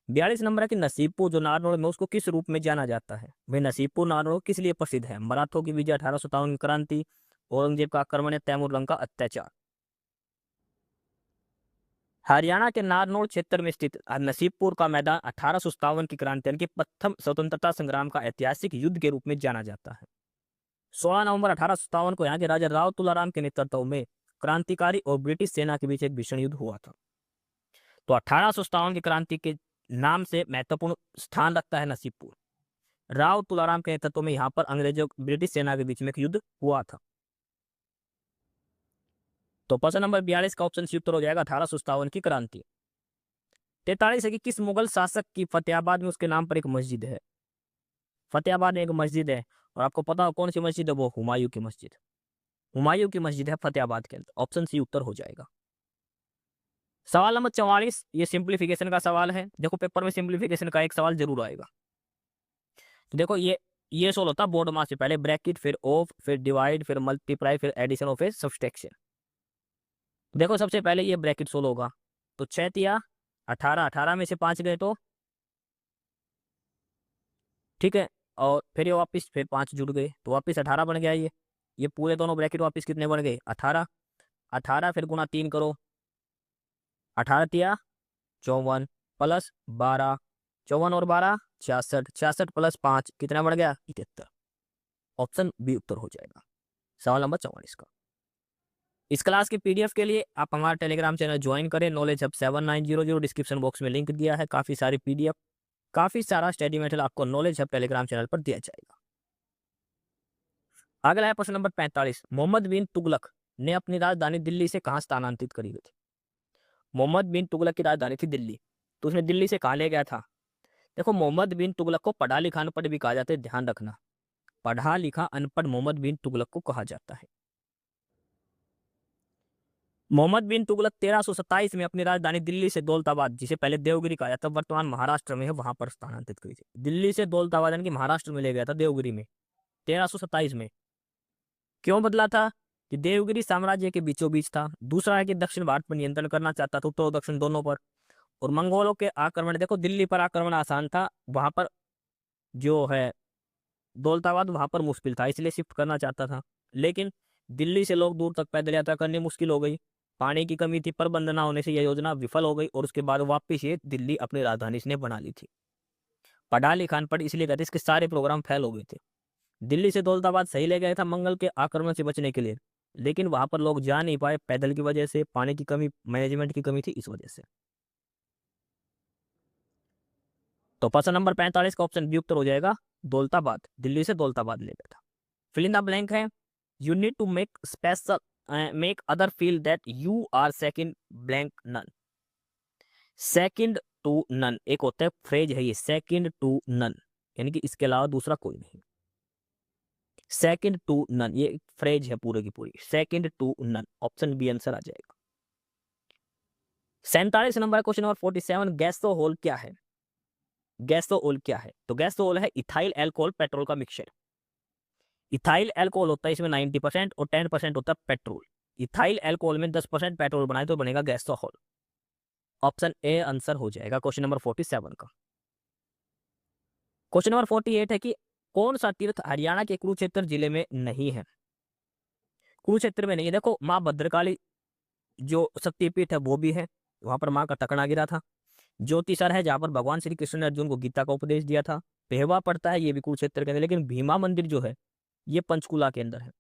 42 नंबर है कि नसीबपुर जो नारनौल में, उसको किस रूप में जाना जाता है? भाई नसीबपुर नारनौल किस लिए प्रसिद्ध है? मराठों की विजय, 1857 की क्रांति, औरंगजेब का आक्रमण या तैमूर का अत्याचार। हरियाणा के नारनौल क्षेत्र में स्थित नसीबपुर का मैदान 1857 की क्रांति यानी कि प्रथम स्वतंत्रता संग्राम का ऐतिहासिक युद्ध के रूप में जाना जाता है। 16 नवंबर 1857 को यहाँ के राजा राव तुलाराम के नेतृत्व में क्रांतिकारी और ब्रिटिश सेना के बीच एक भीषण युद्ध हुआ था। तो 1857 की क्रांति के नाम से महत्वपूर्ण स्थान रखता है नसीबपुर। राव तुलाराम के नेतृत्व में यहाँ पर अंग्रेजों ब्रिटिश सेना के बीच में एक युद्ध हुआ था। तो प्रश्न नंबर 42 का ऑप्शन सी उत्तर हो जाएगा 1857 की क्रांति। 43 है कि किस मुगल शासक की फतेहाबाद में उसके नाम पर एक मस्जिद है? फतेहाबाद में एक मस्जिद है और आपको पता हो कौन सी मस्जिद है? वो हुमायूं की मस्जिद। हुमायूं की मस्जिद है फतेहाबाद के अंदर। ऑप्शन सी उत्तर हो जाएगा। सवाल नंबर 44, ये सिंप्लीफिकेशन का सवाल है। देखो पेपर में सिंप्लीफिकेशन का एक सवाल जरूर आएगा। तो देखो ये सोल्व होता बोर्ड मार्क्स से पहले, ब्रैकेट, फिर ऑफ, फिर डिवाइड, फिर मल्टीप्लाई, फिर एडिशन और फिर सब्सट्रैक्शन। देखो सबसे पहले ये ब्रैकेट सोल्व होगा। तो 6 तिया 18, 18 में से 5 गए तो ठीक है, और फिर ये वापस फिर 5 जुड़ गए तो वापस 18 बन गया। ये पूरे दोनों ब्रैकेट वापस कितने बन गए? 18। 18 फिर गुना 3 करो, 18 तिया 54 प्लस 12, 54 और 12 66, 66 प्लस 5 कितना बढ़ गया? 73। ऑप्शन बी उत्तर हो जाएगा सवाल नंबर 44 का। इस क्लास के पीडीएफ के लिए आप हमारा टेलीग्राम चैनल ज्वाइन करें, नॉलेज हब 7900, डिस्क्रिप्शन बॉक्स में लिंक दिया है। काफी सारी पीडीएफ, काफी सारा स्टडी मटेरियल आपको नॉलेज हब टेलीग्राम चैनल पर दिया जाएगा। अगला है प्रश्न नंबर 45, मोहम्मद बिन तुगलक ने अपनी राजधानी दिल्ली से कहां स्थानांतरित करी हुई थी? मोहम्मद बिन तुगलक की राजधानी थी दिल्ली, तो उसने दिल्ली से कहां ले गया था? देखो मोहम्मद बिन तुगलक को पढ़ा लिखा अनपढ़ भी कहा जाता है, ध्यान रखना। पढ़ा लिखा अनपढ़ मोहम्मद बिन तुगलक को कहा जाता है। मोहम्मद बिन तुगलक 1327 में अपनी राजधानी दिल्ली से दौलताबाद, जिसे पहले देवगिरी कहा जाता, वर्तमान महाराष्ट्र में है, वहां पर स्थानांतरित करी थी। दिल्ली से दौलताबाद यानी कि महाराष्ट्र में ले गया था, देवगिरी में 1327 में। क्यों बदला था? कि देवगिरी साम्राज्य के बीचों बीच था। दूसरा है कि दक्षिण भारत पर नियंत्रण करना चाहता था, उत्तर और दक्षिण दोनों पर। और मंगोलों के आक्रमण, देखो दिल्ली पर आक्रमण आसान था, वहां पर जो है दौलताबाद वहां पर मुश्किल था, इसलिए शिफ्ट करना चाहता था। लेकिन दिल्ली से लोग दूर तक पैदल यात्रा करनी मुश्किल हो गई, पानी की कमी थी, प्रबंध ना होने से यह योजना विफल हो गई और उसके बाद वापस ये दिल्ली अपनी राजधानी इसने बना ली थी। पढ़ा लिखा अनपढ़ इसलिए कहते इसके सारे प्रोग्राम फेल हो गए थे। दिल्ली से दौलताबाद सही ले गया था मंगल के आक्रमण से बचने के लिए, लेकिन वहां पर लोग जा नहीं पाए, पैदल की वजह से, पानी की कमी, मैनेजमेंट की कमी थी, इस वजह से। तो प्रश्न नंबर 45 का ऑप्शन बी उत्तर हो जाएगा दौलताबाद, दिल्ली से दौलताबाद ले गया था। फिल इन द ब्लैंक है, you need to make special make other feel that you are second blank none. Second to none एक होता है फ्रेज है, ये सेकंड टू नन यानी कि इसके अलावा दूसरा कोई नहीं। सेकंड टू नन ये फ्रेज है पूरे की पूरी, second to none. Option B answer आ जाएगा। 47 नंबर क्वेश्चन नंबर 47, गैसोहोल क्या है? गैसोहोल क्या है? तो गैसोहोल है इथाइल अल्कोहल पेट्रोल का मिक्सचर। इथाइल अल्कोहल होता है इसमें 90% और 10% होता है पेट्रोल। इथाइल अल्कोहल में 10% पेट्रोल बनाए तो बनेगा गैसोहोल। ऑप्शन ए आंसर हो जाएगा क्वेश्चन नंबर 47 का। क्वेश्चन नंबर 48 है कि कौन सा तीर्थ हरियाणा के कुरुक्षेत्र जिले में नहीं है? कुरुक्षेत्र में नहीं है। देखो माँ भद्रकाली जो शक्तिपीठ है वो भी है, वहां पर माँ का टकना गिरा था। ज्योतिसर है जहां पर भगवान श्री कृष्ण ने अर्जुन को गीता का उपदेश दिया था। पेहवा पड़ता है, ये भी कुरुक्षेत्र के अंदर, लेकिन भीमा मंदिर जो है ये पंचकुला के अंदर है।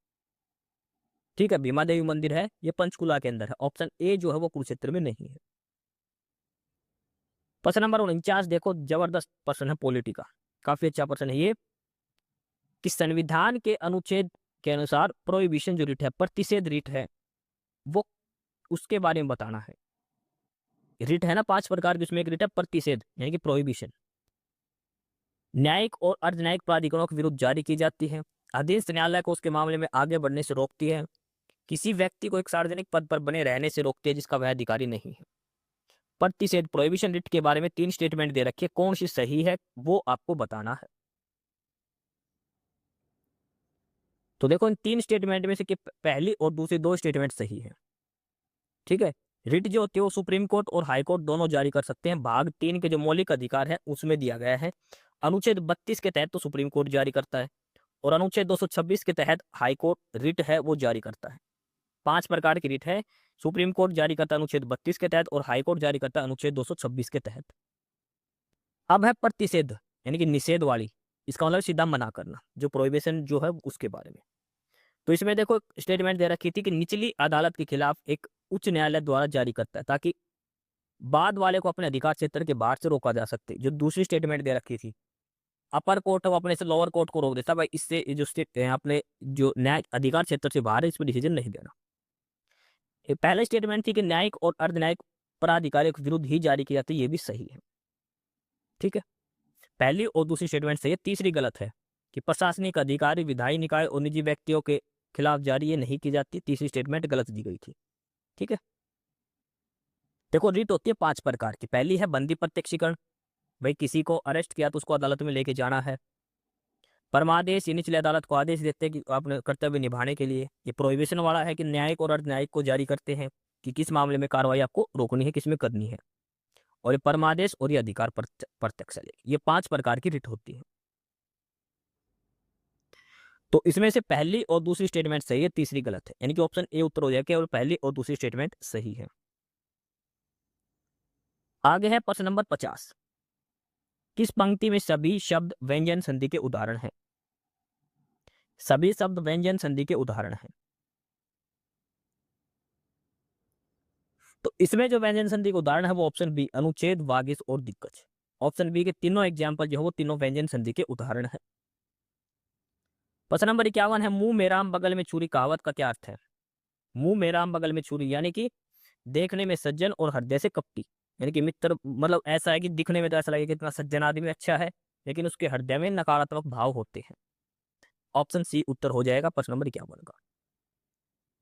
ठीक है, भीमा देवी मंदिर है, ये पंचकुला के अंदर है। ऑप्शन ए जो है वो कुरुक्षेत्र में नहीं है। प्रश्न नंबर 49 देखो, जबरदस्त प्रश्न है पॉलिटी का, काफी अच्छा प्रश्न है ये, कि संविधान के अनुच्छेद के अनुसार प्रोहिबिशन जो रिट है, प्रतिषेध रिट है, वो उसके बारे में बताना है। रिट है ना 5 प्रकार की, उसमें एक रिट है प्रतिषेध यानी कि प्रोहिबिशन। न्यायिक और अर्धन्यायिक प्राधिकरणों के विरुद्ध जारी की जाती है। अधीनस्थ न्यायालय को उसके मामले में आगे बढ़ने से रोकती है। किसी व्यक्ति को एक सार्वजनिक पद पर बने रहने से रोकती है जिसका वह अधिकारी नहीं है। प्रतिषेध प्रोहिबिशन रिट के बारे में 3 स्टेटमेंट दे रखी है, कौन सी सही है वो आपको बताना है। तो देखो इन 3 स्टेटमेंट में से कि पहली और दूसरी 2 स्टेटमेंट सही है। ठीक है, रिट जो होती है वो सुप्रीम कोर्ट और हाई कोर्ट दोनों जारी कर सकते हैं। भाग 3 के जो मौलिक अधिकार है उसमें दिया गया है। अनुच्छेद 32 के तहत तो सुप्रीम कोर्ट जारी करता है और अनुच्छेद 226 के तहत हाई कोर्ट रिट है वो जारी करता है। 5 प्रकार की रिट है, सुप्रीम कोर्ट जारी करता है अनुच्छेद 32 के तहत और हाई कोर्ट जारी करता है अनुच्छेद 226 के तहत। अब है प्रतिषेध यानी कि निषेध वाली, इसका मतलब सीधा मना करना, जो प्रोहिबिशन जो है उसके बारे में। तो इसमें देखो स्टेटमेंट दे रखी थी कि निचली अदालत के खिलाफ एक उच्च न्यायालय द्वारा जारी करता है, ताकि बाद वाले को अपने अधिकार क्षेत्र के बाहर से रोका जा सकते। जो दूसरी स्टेटमेंट दे रखी थी, अपर कोर्ट है वो अपने से लोअर कोर्ट को रोक देता भाई, इससे ये जो स्टेट अपने जो न्याय अधिकार क्षेत्र से बाहर है इस पर डिसीजन नहीं देना। पहले स्टेटमेंट थी कि न्यायिक और अर्ध न्यायिक पराधिकारियों के विरुद्ध ही जारी की जाती है, ये भी सही है। ठीक है, पहली और दूसरी स्टेटमेंट सही है। तीसरी गलत है कि प्रशासनिक अधिकारी, विधायी निकाय और निजी व्यक्तियों के खिलाफ जारी ये नहीं की जाती, तीसरी स्टेटमेंट गलत दी गई थी। ठीक है, देखो रिट होती है 5 प्रकार की। पहली है बंदी प्रत्यक्षीकरण, भाई किसी को अरेस्ट किया तो उसको अदालत में लेके जाना है। परमादेश, ये निचले अदालत को आदेश देते हैं कि अपने कर्तव्य निभाने के लिए। ये प्रोहिबिशन वाला है कि न्यायिक और अर्ध न्यायिक को जारी करते हैं कि किस मामले में कार्रवाई आपको रोकनी है, किस में करनी है। और ये परमादेश और ये अधिकार प्रत्यक्ष, ये 5 प्रकार की रिट होती है। तो इसमें से पहली और दूसरी स्टेटमेंट सही है, तीसरी गलत है, यानी कि ऑप्शन ए उत्तर हो जाएगा केवल पहली और दूसरी स्टेटमेंट सही है। आगे है प्रश्न नंबर 50। किस पंक्ति में सभी शब्द व्यंजन संधि के उदाहरण हैं? सभी शब्द व्यंजन संधि के उदाहरण हैं। तो इसमें जो व्यंजन संधि का उदाहरण है वो ऑप्शन बी, अनुच्छेद, वागिश और दिग्गज। ऑप्शन बी के तीनों एग्जाम्पल जो है वो तीनों व्यंजन संधि के उदाहरण है। प्रश्न नंबर 51 है, मुंह में राम बगल में छुरी कहावत का क्या अर्थ है? मुंह में राम बगल में छुरी यानी कि देखने में सज्जन और हृदय से कपटी, यानी कि मित्र, मतलब ऐसा है कि दिखने में तो ऐसा लगेगा कि इतना सज्जन आदमी अच्छा है, लेकिन उसके हृदय में नकारात्मक भाव होते हैं। ऑप्शन सी उत्तर हो जाएगा प्रश्न नंबर 51 का।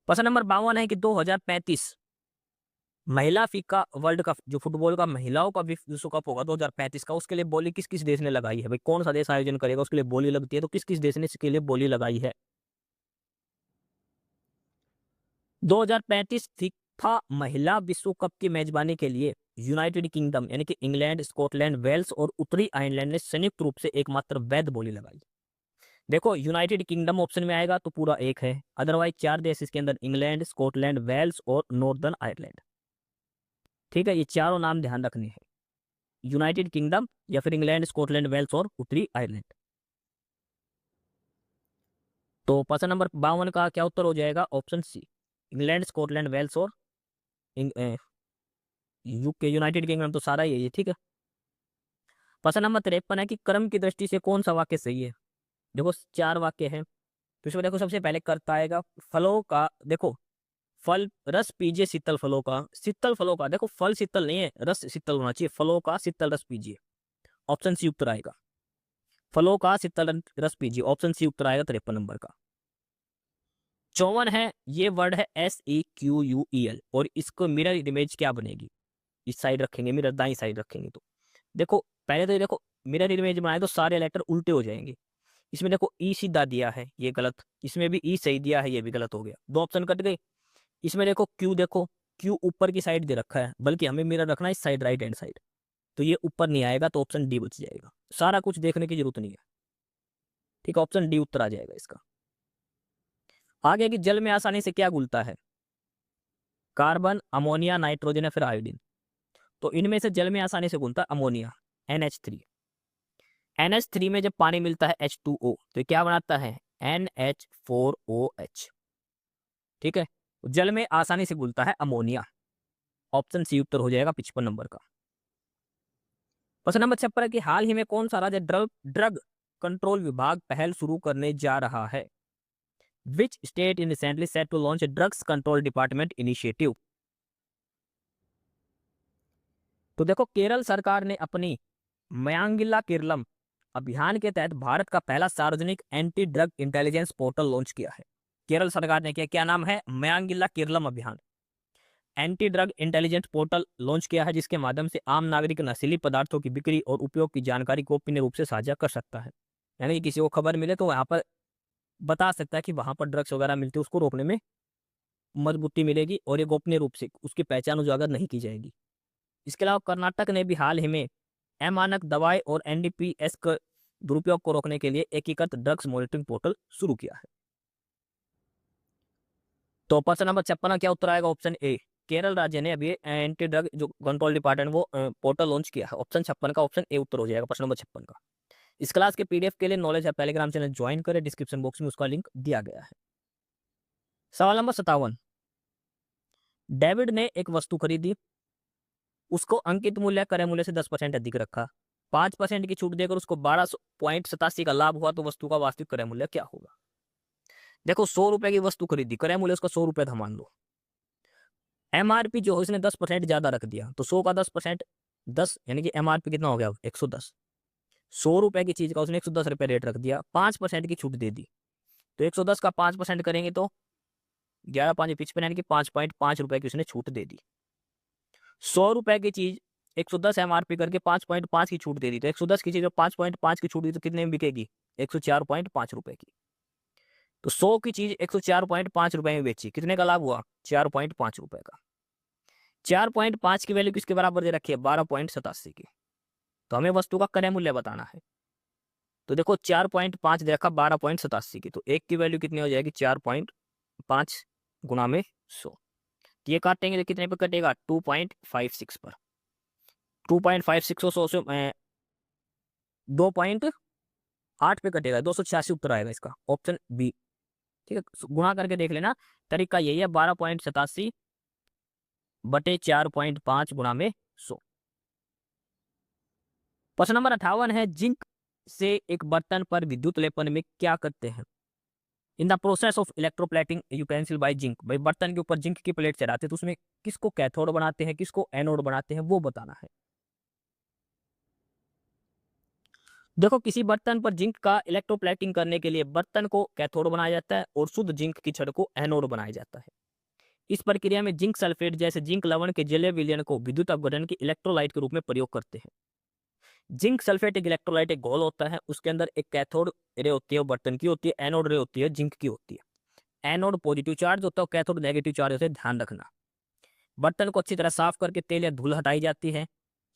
प्रश्न नंबर 52 है कि 2035 महिला फीफा वर्ल्ड कप, जो फुटबॉल का महिलाओं का विश्व कप होगा 2035 का, उसके लिए बोली किस किस देश ने लगाई है? भाई कौन सा देश आयोजन करेगा, उसके लिए बोली लगती है, तो किस किस देश ने इसके लिए बोली लगाई है? 2035 फीफा महिला विश्व कप की मेजबानी के लिए यूनाइटेड किंगडम यानी कि इंग्लैंड, स्कॉटलैंड, वेल्स और उत्तरी आयरलैंड ने संयुक्त रूप से एकमात्र वैध बोली लगाई। देखो यूनाइटेड किंगडम ऑप्शन में आएगा तो पूरा एक है, अदरवाइज 4 देश इसके अंदर, इंग्लैंड, स्कॉटलैंड, वेल्स और नॉर्दर्न आयरलैंड। ठीक है, ये चारों नाम ध्यान रखने हैं, यूनाइटेड किंगडम या फिर इंग्लैंड, स्कॉटलैंड, वेल्स और उत्तरी आयरलैंड। तो प्रश्न नंबर 52 का क्या उत्तर हो जाएगा? Option C, England, Scotland, Wales और यूके, यूनाइटेड किंगडम तो सारा ही है ये। ठीक है, प्रश्न नंबर 53 है कि कर्म की दृष्टि से कौन सा वाक्य सही है? देखो 4 वाक्य है, तो इसमें देखो सबसे पहले कर्ता आएगा, फलों का, देखो फल रस पीजिए शीतल फलों का, शीतल फलों का, देखो फल शीतल नहीं है, रस शीतल होना चाहिए, फलों का शीतल रस पीजिए। ऑप्शन सी उत्तर आएगा, फलों का शीतल रस पीजिए। ऑप्शन सी उत्तर आएगा 53 नंबर का। 54 है, ये वर्ड है SEQUEL और इसको मिरर इमेज क्या बनेगी? इस साइड रखेंगे मिरर, दाई साइड रखेंगे तो देखो पहले तो ये देखो मिरर इमेज बनाए तो सारे लेटर उल्टे हो जाएंगे। इसमें देखो ई सीधा दिया है, ये गलत, इसमें भी ई सही दिया है, ये भी गलत हो गया, 2 ऑप्शन कट गए। इसमें देखो क्यू, देखो क्यू ऊपर की साइड दे रखा है, बल्कि हमें मिरर रखना है इस साइड, राइट हैंड साइड, तो ये ऊपर नहीं आएगा, तो ऑप्शन डी बच जाएगा। सारा कुछ देखने की जरूरत नहीं है। ठीक है, ऑप्शन डी उत्तर आ जाएगा इसका। आगे कि जल में आसानी से क्या घुलता है? कार्बन, अमोनिया, नाइट्रोजन या फिर आयोडीन। तो इनमें से जल में आसानी से घुलता है अमोनिया, NH3। NH3 में जब पानी मिलता है H2O तो ये क्या बनाता है? NH4OH। ठीक है, जल में आसानी से घुलता है अमोनिया। ऑप्शन सी उत्तर हो जाएगा 55 नंबर का। प्रश्न नंबर 56 कि हाल ही में कौन सा राज्य ड्रग कंट्रोल विभाग पहल शुरू करने जा रहा है? Which state in recently set to launch drugs control department initiative? तो देखो केरल सरकार ने अपनी मयांगिला केरलम अभियान के तहत भारत का पहला सार्वजनिक anti drug intelligence portal launch किया है। केरल सरकार ने किया, क्या नाम है, मयांगिल्ला केरलम अभियान। Anti drug intelligence portal launch किया है, जिसके माध्यम से आम नागरिक नशीली पदार्थों की बिक्री और उपयोग की जानकारी गोपनीय रूप से साझा कर सकता है। यानी कि किसी को खबर मिले तो वहाँ पर बता सकता है कि वहाँ पर ड्रग्स वगैरह मिलते हैं, उसको रोकने में मजबूती मिलेगी और ये गोपनीय रूप से उसकी पहचान उजागर नहीं की जाएगी। इसके अलावा कर्नाटक ने भी हाल ही में अमानक दवाएं और एनडीपीएस के दुरुपयोग को रोकने के लिए एकीकृत ड्रग्स मॉनिटरिंग पोर्टल शुरू किया है। तो प्रश्न नंबर 56 का क्या उत्तर आएगा? Option A. केरल राज्य ने अभी एंटी ड्रग जो कंट्रोल डिपार्टमेंट वो पोर्टल लॉन्च किया है। ऑप्शन 56 का ऑप्शन ए उत्तर हो जाएगा प्रश्न नंबर 56 का। इस क्लास के पीडीएफ के लिए नॉलेज है टेलीग्राम चैनल ज्वाइन करें, डिस्क्रिप्शन बॉक्स में उसका लिंक दिया गया है। सवाल नंबर 57। डेविड ने एक वस्तु खरीदी, उसको अंकित मूल्य क्रय मूल्य से 10% अधिक रखा, 5% की छूट देकर उसको 12.87 का लाभ हुआ, तो वस्तु का वास्तविक क्रय मूल्य क्या होगा? देखो 100 रुपए की वस्तु खरीदी, क्रय मूल्य उसका 100 रुपए था मान लो, एमआरपी जो है इसने 10% ज्यादा रख दिया, तो 100 का 10% 10, यानी कि एमआरपी कितना हो गया? 110। 100 रुपए की चीज का उसने 110 रुपए रेट रख दिया, 5% की छूट दे दी, तो 110 का 5% करेंगे तो 11 5 55, यानी कि 5.5 रुपए की उसने छूट दे दी। 100 रुपए की चीज 110 एमआरपी करके 5.5 की छूट दे दी, तो 110 की चीज 5.5 की छूट दी तो कितने में बिकेगी? 104.5 रुपए की। तो 100 की चीज 104.5 रुपए में बेची, कितने का लाभ हुआ? 4.5 रुपए का। 4.5 की वैल्यू किसके बराबर दे रखी है? 12.87 की। तो हमें वस्तु का क्रय मूल्य बताना है, तो देखो 4.5 दे रखा 12.87 की, तो एक की वैल्यू कितनी हो जाएगी? 4.5 गुणा में 100, ये काटेंगे तो कितने पे कटेगा? 2.56 पर। 2.56 100 से 2.8 पे कटेगा, 286 उत्तर आएगा इसका, ऑप्शन बी। ठीक है, गुणा करके देख लेना, तरीका यही है, 12.87 बटे 4.5 गुणा में 100। प्रश्न नंबर 58 है, जिंक से एक बर्तन पर विद्युत लेपन में क्या करते हैं? In the process of electroplating utensil by zinc, भाई बर्तन के ऊपर जिंक की प्लेट चढ़ाते हैं तो उसमें किसको कैथोड बनाते हैं, किसको एनोड बनाते हैं, वो बताना है। देखो किसी बर्तन पर जिंक का इलेक्ट्रोप्लेटिंग करने के लिए बर्तन को कैथोड बनाया जाता है और शुद्ध जिंक की छड़ को एनोड बनाया जाता है। इस प्रक्रिया में जिंक सल्फेट जैसे जिंक लवण के जलीय विलयन को विद्युत अपघटन के इलेक्ट्रोलाइट के रूप में प्रयोग करते हैं। जिंक सल्फेट एक इलेक्ट्रोलाइट, एक घोल होता है, उसके अंदर एक कैथोड रे होती है, वो बर्तन की होती है, एनोड रे होती है, जिंक की होती है। एनोड पॉजिटिव चार्ज होता है, कैथोड नेगेटिव चार्ज होता है, ध्यान रखना। बर्तन को अच्छी तरह साफ करके तेल या धूल हटाई जाती है।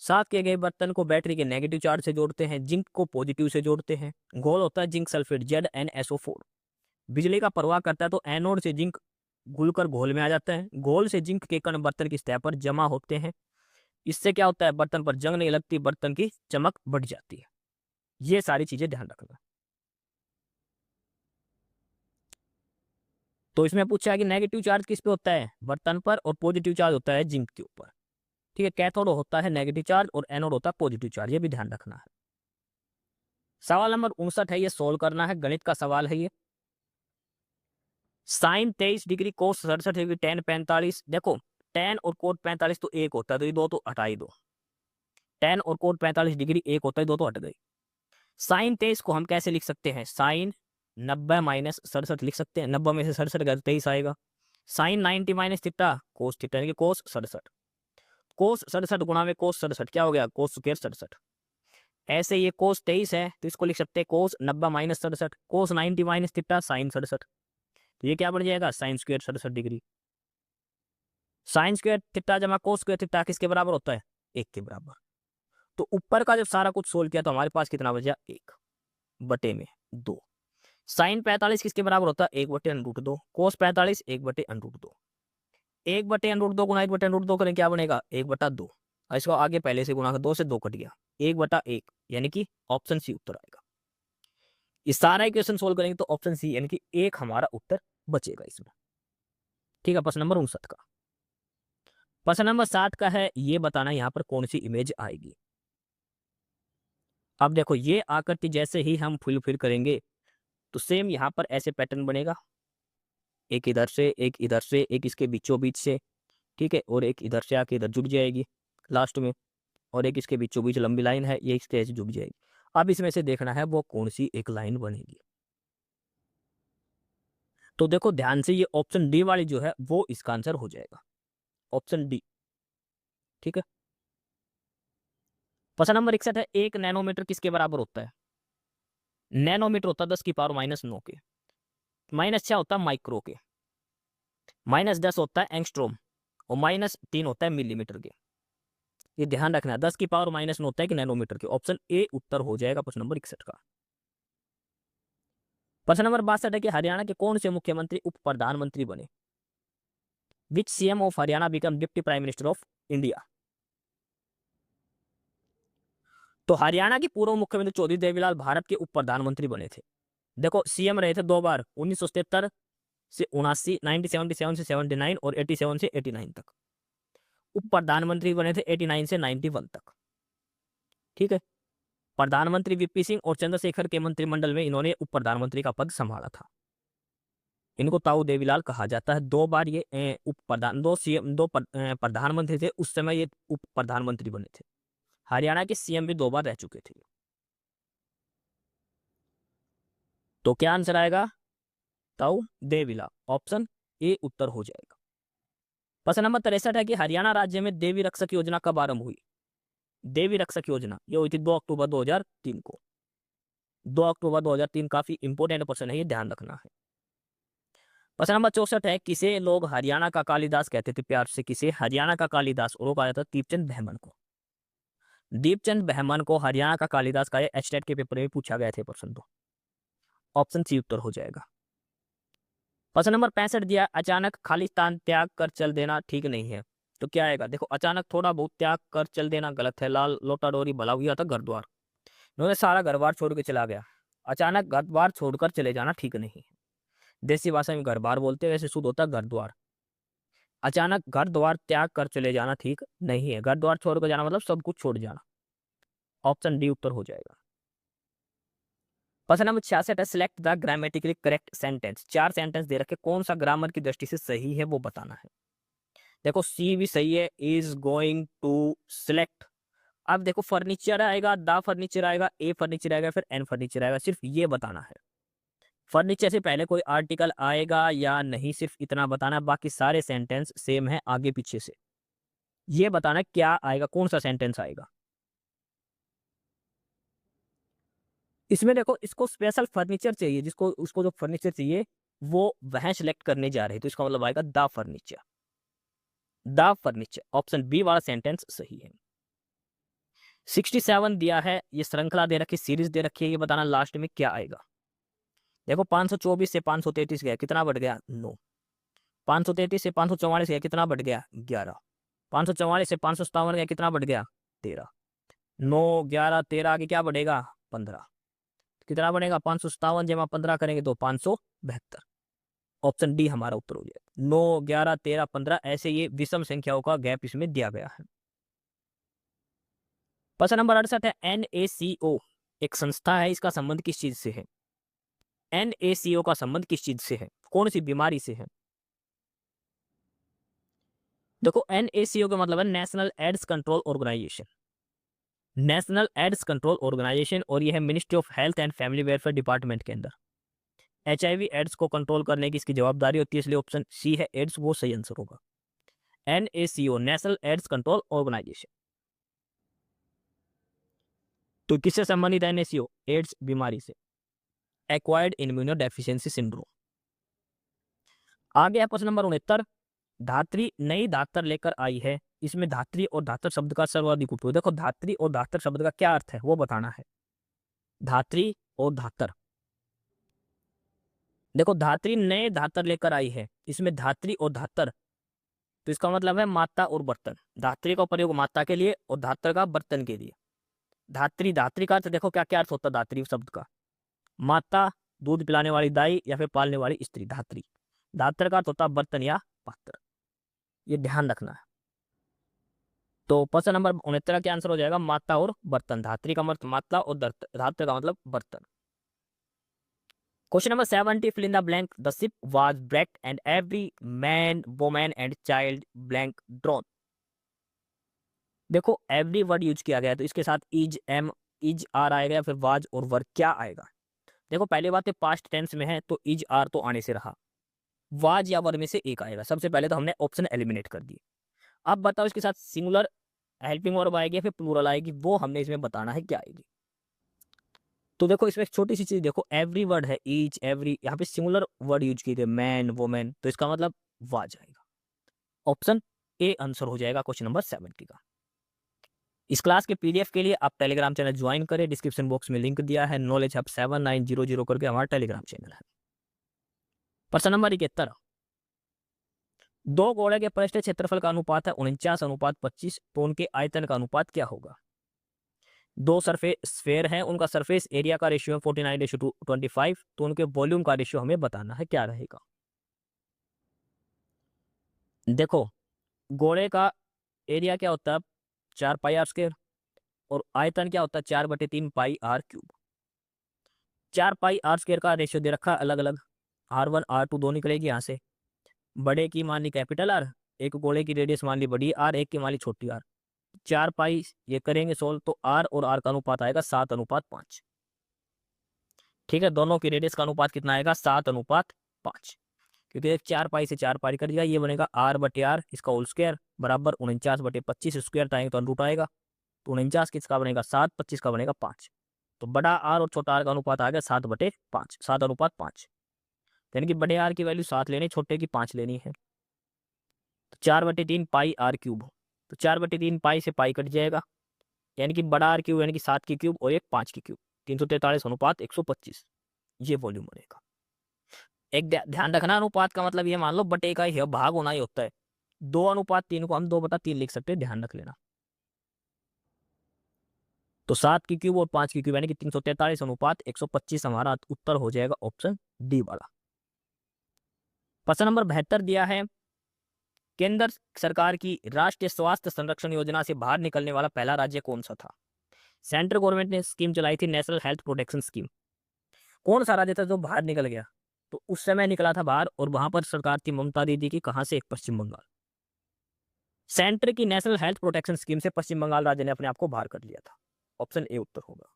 साफ किए गए बर्तन को बैटरी के नेगेटिव चार्ज से जोड़ते हैं, जिंक को पॉजिटिव से जोड़ते हैं। घोल होता है जिंक सल्फेट ZnSO4। बिजली का प्रवाह करता है तो एनोड से जिंक घुलकर घोल में आ जाता है। घोल से जिंक के कण बर्तन की सतह पर जमा होते हैं। इससे क्या होता है? बर्तन पर जंग नहीं लगती, बर्तन की चमक बढ़ जाती है। ये सारी चीजें ध्यान रखना। तो इसमें पूछा है कि नेगेटिव चार्ज किस पे होता है? बर्तन पर, और पॉजिटिव चार्ज होता है जिंक के ऊपर। ठीक है, कैथोड होता है नेगेटिव चार्ज और एनोड होता है पॉजिटिव चार्ज, ये भी ध्यान रखना है। सवाल नंबर 59 है, ये सोल्व करना है, गणित का सवाल है ये। साइन 23 डिग्री, कोस 67 डिग्री, टेन 45। देखो टेन और कोट 45 तो एक होता है, तो ये दो तो हटा ही दो। टेन और कोट 45 डिग्री एक होता है, दो तो हट गई। साइन 23 को हम कैसे लिख सकते हैं? साइन 90 माइनस 67 लिख सकते हैं, 90 में से 67 गया 23 आएगा। Sine 90 minus theta cos theta, यानी कि कोस 67। कोस 67 गुणा में कोस 67 क्या हो गया? Cos square 67। ऐसे ये कोस 23 है तो इसको लिख सकते हैं कोस 90 माइनस 67, कोस 90 माइनस थीटा साइन 67, तो ये क्या बन जाएगा? Sine square 67 degree. Sine square theta जमा कोस स्क्वायर थीटा किसके बराबर होता है? 1 के बराबर। तो ऊपर का जब सारा कुछ सोल्व किया तो हमारे पास कितना बचा? 1 बटे में 2। साइन 45 किसके बराबर होता है? 1 बटे √2। कोस 45 1 बटे √2। 1 बटे √2 गुना 1 बटे √2 करें, क्या बनेगा? 1/2। और इसको आगे पहले से गुणा कर, 2 से 2 कट गया, 1/1, यानी कि ऑप्शन सी उत्तर आएगा। इस सारा इक्वेशन सोल्व करेंगे तो ऑप्शन सी यानी कि 1 हमारा उत्तर बचेगा इसमें। ठीक है, प्रश्न नंबर 59 का। प्रश्न नंबर 7 का है, ये बताना यहाँ पर कौन सी इमेज आएगी। अब देखो ये आकृति जैसे ही हम फुलफिल करेंगे तो सेम यहाँ पर ऐसे पैटर्न बनेगा, एक इधर से, एक इधर से, एक इसके बीचों बीच से, ठीक है, और एक इधर से आके इधर जुड़ जाएगी लास्ट में, और एक इसके बीचों बीच लंबी लाइन है, ये इसके ऐसे जुड़ जाएगी। अब इसमें से देखना है वो कौन सी एक लाइन बनेगी। तो देखो ध्यान से, ये ऑप्शन डी वाली जो है वो इसका आंसर हो जाएगा, ऑप्शन डी। ठीक है। प्रश्न नंबर 61 है, 1 नैनोमीटर किसके बराबर होता है? नैनोमीटर होता है 10⁻9 के, -6 होता है माइक्रो के, -10 होता है एंगस्ट्रोम, और -3 होता है मिलीमीटर के। ये ध्यान रखना है, 10⁻9 होता है कि नैनोमीटर के। ऑप्शन ए उत्तर हो जाएगा प्रश्न नंबर 61 का। प्रश्न नंबर 62 है कि हरियाणा के कौन से मुख्यमंत्री उप प्रधानमंत्री बने? Which CM of Haryana become deputy prime minister of India? तो हरियाणा के पूर्व मुख्यमंत्री चौधरी देवीलाल भारत के उप प्रधानमंत्री बने थे। देखो सीएम रहे थे 2 बार, 1977 से 79, 1977 से 79 और 87 से 89 तक। उप प्रधानमंत्री बने थे 89 से 91 तक। ठीक है। प्रधानमंत्री वीपी सिंह और चंद्रशेखर के मंत्रिमंडल में इन्होंने उप प्रधानमंत्री का पद संभाला था। इनको ताऊ देवीलाल कहा जाता है। 2 बार ये उप प्रधान, 2 सीएम, 2 प्रधानमंत्री थे उस समय, ये उप प्रधानमंत्री बने थे। हरियाणा के सीएम भी 2 बार रह चुके थे। तो क्या आंसर आएगा? ताऊ देवीलाल, ऑप्शन ए उत्तर हो जाएगा। प्रश्न नंबर 63 है कि हरियाणा राज्य में देवी रक्षक योजना कब आरंभ हुई? देवी रक्षक योजना ये हुई थी 2 अक्टूबर 2003 को। 2 अक्टूबर 2003 काफी इंपोर्टेंट प्रश्न है, ये ध्यान रखना है। प्रश्न नंबर 64 है, किसे लोग हरियाणा का कालिदास कहते थे प्यार से? किसे हरियाणा का कालिदास? और वो कहा जाता है दीपचंद बहमन को। दीपचंद बहमन को हरियाणा का कालिदास का, एचटेट के पेपर में पूछा गया थे प्रश्न, तो ऑप्शन सी उत्तर हो जाएगा। प्रश्न नंबर 65 दिया, अचानक खालिस्तान त्याग कर चल देना ठीक नहीं है, तो क्या आएगा? देखो अचानक थोड़ा बहुत त्याग कर चल देना गलत है। लाल लोटा डोरी भला हुआ था घर द्वार, इन्होंने सारा घर बार छोड़ के चला गया। अचानक घर बार छोड़कर चले जाना ठीक नहीं है। देसी भाषा में घर बार बोलते हैं, वैसे शुद्ध होता है घर द्वार। अचानक घर द्वार त्याग कर चले जाना ठीक नहीं है। घर द्वार छोड़ कर जाना मतलब सब कुछ छोड़ जाना। ऑप्शन डी उत्तर हो जाएगा। प्रश्न नंबर 66 है, select the grammatically correct sentence. 4 sentence दे रखे, कौन सा ग्रामर की दृष्टि से सही है वो बताना है। देखो सी भी सही है, इज गोइंग टू सिलेक्ट। अब देखो फर्नीचर आएगा, द फर्नीचर आएगा, ए फर्नीचर आएगा, फिर एन फर्नीचर आएगा, सिर्फ ये बताना है। फर्नीचर से पहले कोई आर्टिकल आएगा या नहीं, सिर्फ इतना बताना। बाकी सारे सेंटेंस सेम है आगे पीछे से, ये बताना क्या आएगा, कौन सा सेंटेंस आएगा। इसमें देखो इसको स्पेशल फर्नीचर चाहिए, जिसको उसको जो फर्नीचर चाहिए वो वह सिलेक्ट करने जा रहे हैं, तो इसका मतलब आएगा the furniture. The furniture, option B वाला सेंटेंस सही है। 67 दिया है, ये श्रृंखला दे रखी, सीरीज दे रखी है, ये बताना लास्ट में क्या आएगा। देखो 524 से 533 गया, कितना बढ़ गया? 9। 533 से 544 गया, कितना बढ़ गया? 11। 544 से 557 गया, कितना बढ़ गया? 13। 9 11 13 आगे क्या बढ़ेगा? 15। कितना बनेगा? 557 जमा 15 करेंगे तो 572। ऑप्शन डी हमारा उत्तर हो जाएगा। 9 11 13 15 ऐसे ये विषम संख्याओं का गैप इसमें दिया गया है। प्रश्न नंबर 68 है, NaCO एक संस्था है, इसका संबंध किस चीज से है? NaCO का संबंध किस चीज से है, कौन सी बीमारी से है? देखो NaCO का मतलब है National AIDS Control Organisation. National AIDS Control Organisation, और यह है Ministry of Health and Family Welfare department के अंदर। HIV एड्स को कंट्रोल करने की इसकी जवाबदारी होती है, इसलिए ऑप्शन सी है एड्स वो सही आंसर होगा। NaCO National AIDS Control Organisation. तो किससे संबंधित है NaCO? एड्स बीमारी से, एक्वायर्ड इम्यूनोडेफिशिएंसी सिंड्रोम। आगे है प्रश्न नंबर 69, धात्री नई धातर लेकर आई है, इसमें धात्री और धातर शब्द का सर्वाधिक उपयोग। देखो धात्री और धातर शब्द का क्या अर्थ है वो बताना है। धात्री और धातर, देखो धात्री नए धातर लेकर आई है, इसमें धात्री और धातर, तो इसका मतलब है माता और बर्तन। धात्री का प्रयोग माता के लिए और धातर का बर्तन के लिए। धात्री, धात्री का अर्थ देखो क्या क्या अर्थ होता है धात्री शब्द का? माता, दूध पिलाने वाली दाई या फिर पालने वाली स्त्री, धात्री। धातर का अर्थ होता है बर्तन या पात्र, ये ध्यान रखना है। तो प्रश्न नंबर 69 का आंसर हो जाएगा माता और बर्तन। धात्री का मतलब माता और धातर का मतलब बर्तन। Question number 70, fill in the blank. The ship was wrecked and every man, woman and child blank drawn. देखो एवरी वर्ड यूज किया गया है, तो इसके साथ इज, एम, इज, आर आएगा, फिर वाज और वर क्या आएगा? देखो पहली बात है पास्ट टेंस में है तो इज आर तो आने से रहा। वाज या वर में से एक आएगा। सबसे पहले तो हमने ऑप्शन एलिमिनेट कर दिए। अब बताओ इसके साथ सिंगुलर हेल्पिंग वर्ब आएगी या फिर प्लूरल आएगी, वो हमने इसमें बताना है क्या आएगी। तो देखो इसमें एक छोटी सी चीज देखो, एवरी वर्ड है, ईच, एवरी, यहाँ पे सिंगुलर वर्ड यूज किए थे, मैन, वुमेन, तो इसका मतलब वाज आएगा। ऑप्शन ए आंसर हो जाएगा क्वेश्चन नंबर 70 का। इस क्लास के पीडीएफ के लिए आप टेलीग्राम चैनल ज्वाइन करें, डिस्क्रिप्शन बॉक्स में लिंक दिया है, नॉलेज हब 7900 करके हमारा टेलीग्राम चैनल है। प्रश्न नंबर 71, दो गोले के पृष्ठ क्षेत्रफल का अनुपात है 49:25, तो उनके आयतन का अनुपात क्या होगा। दो सरफेस स्फेयर हैं, उनका सरफेस एरिया का रेशियो है 49:25, तो उनके वॉल्यूम का रेशियो हमें बताना है, क्या रहेगा। देखो गोले का एरिया क्या होता है 4πr², और आयतन क्या होता है 4/3πr³। 4πr² का रेशियो दे रखा है अलग अलग, R1 R2 दो निकलेगी यहाँ से। बड़े की मान ली कैपिटल आर, एक गोले की रेडियस मान ली बड़ी आर, एक की मान ली छोटी आर। 4π ये करेंगे सोल्व, तो आर और आर का अनुपात आएगा 7:5। ठीक है, दोनों की रेडियस का अनुपात कितना आएगा 7:5, क्योंकि 4π से 4π कर दिया, ये बनेगा r/r, इसका होल स्क्वायर बराबर 49/25, स्क्वायर टाइम तो रूट आएगा, तो 49 किसका बनेगा 7, 25 का बनेगा 5। तो बड़ा आर और छोटा आर का अनुपात आ गया 7/5, 7:5। यानी कि बड़े आर की वैल्यू 7 लेनी, छोटे की 5 लेनी है। तो 4/3πr³, तो 4/3π से पाई कट जाएगा, यानी कि बड़ा आर क्यूब यानी कि 7 की क्यूब और एक 5 की क्यूब, 343:125, ये वॉल्यूम बनेगा। एक ध्यान रखना, अनुपात का मतलब ये मान लो बटे का ही भाग होना ही होता है। 2:3 को हम 2/3 लिख सकते हैं, ध्यान रख लेना। तो 7 की क्यूब और 5 की क्यूब यानी कि 343:125 हमारा उत्तर हो जाएगा ऑप्शन डी वाला। प्रश्न नंबर 72 दिया है, केंद्र सरकार की राष्ट्रीय स्वास्थ्य संरक्षण योजना से बाहर निकलने वाला पहला राज्य कौन सा था। सेंट्रल गवर्नमेंट ने स्कीम चलाई थी, नेशनल हेल्थ प्रोटेक्शन स्कीम। कौन सा राज्य था जो बाहर निकल गया, तो उस समय निकला था बाहर, और वहां पर सरकार थी ममता दीदी की, कहां से, पश्चिम बंगाल। सेंटर की नेशनल हेल्थ प्रोटेक्शन स्कीम से पश्चिम बंगाल राज्य ने अपने आप को बाहर कर लिया था। ऑप्शन ए उत्तर होगा।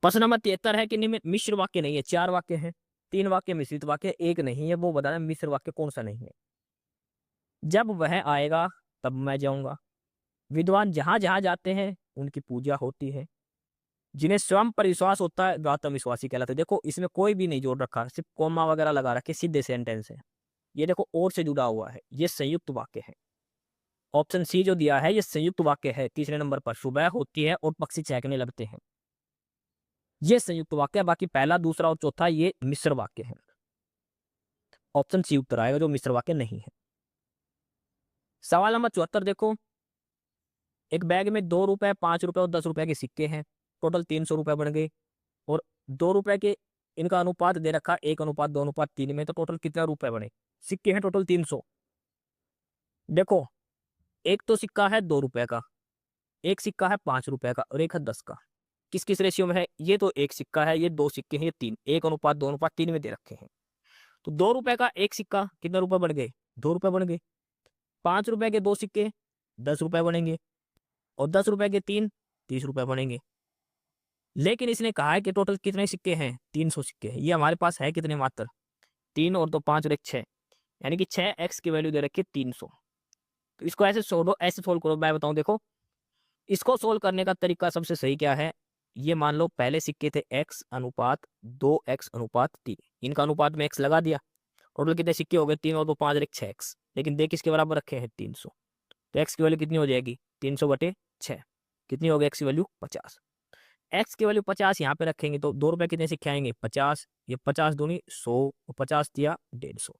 प्रश्न नंबर 73 है कि निम्न मिश्र वाक्य नहीं है, 4 वाक्य हैं, 3 वाक्य मिश्रित वाक्य, एक नहीं है, वो बताना मिश्र वाक्य कौन सा नहीं है। जब वह आएगा तब मैं जाऊंगा, विद्वान जहां जहां जाते हैं उनकी पूजा होती है, जिन्हें स्वयं पर विश्वास होता है वे आत्मविश्वासी कहलाते हैं। देखो इसमें कोई भी नहीं जोड़ रखा, सिर्फ कॉमा वगैरह लगा रखे, सीधे सेंटेंस है। ये देखो और से जुड़ा हुआ है, ये संयुक्त वाक्य है। ऑप्शन सी जो दिया है ये संयुक्त वाक्य है। तीसरे नंबर पर सुबह होती है और पक्षी चहकने लगते हैं, ये संयुक्त वाक्य है। बाकी पहला, दूसरा और चौथा ये मिश्र वाक्य है। ऑप्शन सी उत्तर आएगा जो मिश्र वाक्य नहीं है। सवाल नंबर 74 देखो, एक बैग में 2 रुपए, 5 रुपए और 10 रुपए के सिक्के हैं, टोटल 300 रुपए बन गए, और 2 रुपए के इनका अनुपात दे रखा 1:2:3 में, तो टोटल कितना रुपए बने। सिक्के हैं टोटल 300। देखो एक तो सिक्का है 2 रुपए का, एक सिक्का है 5 रुपए का, और एक है 10 का। किस किस रेशियो में है, ये तो एक सिक्का है, ये 2 सिक्के हैं, ये 3, 1:2:3 में दे रखे हैं। तो 2 रुपए का एक सिक्का कितने रुपए बन गए, 2 रुपए बन गए। 5 रुपए के 2 सिक्के 10 रुपए बनेंगे, और 10 रुपए के 3 30 रुपए बनेंगे। लेकिन इसने कहा है कि टोटल कितने सिक्के हैं, 300 सिक्के हैं। ये हमारे पास है कितने, मात्र 3 और 2 5 और 1 6, यानी कि 6x की वैल्यू दे रखी है 300। तो इसको ऐसे सोल्व करो, मैं बताऊं। देखो इसको सोल्व करने का तरीका सबसे सही क्या है, ये मान लो पहले सिक्के थे x/2x/3, इनका अनुपात में x लगा दिया, टोटल कितने सिक्के हो गए, 3 और 2 5 और 1 6x। लेकिन देख किसके बराबर रखे हैं 300, तो x की वैल्यू कितनी हो जाएगी 300/6, कितनी हो गई x की वैल्यू 50। x की वैल्यू 50 यहाँ पे रखेंगे तो 2 रुपए कितने सिक्के आएंगे 50, ये 50 दूनी 100, और 50 दिया 150।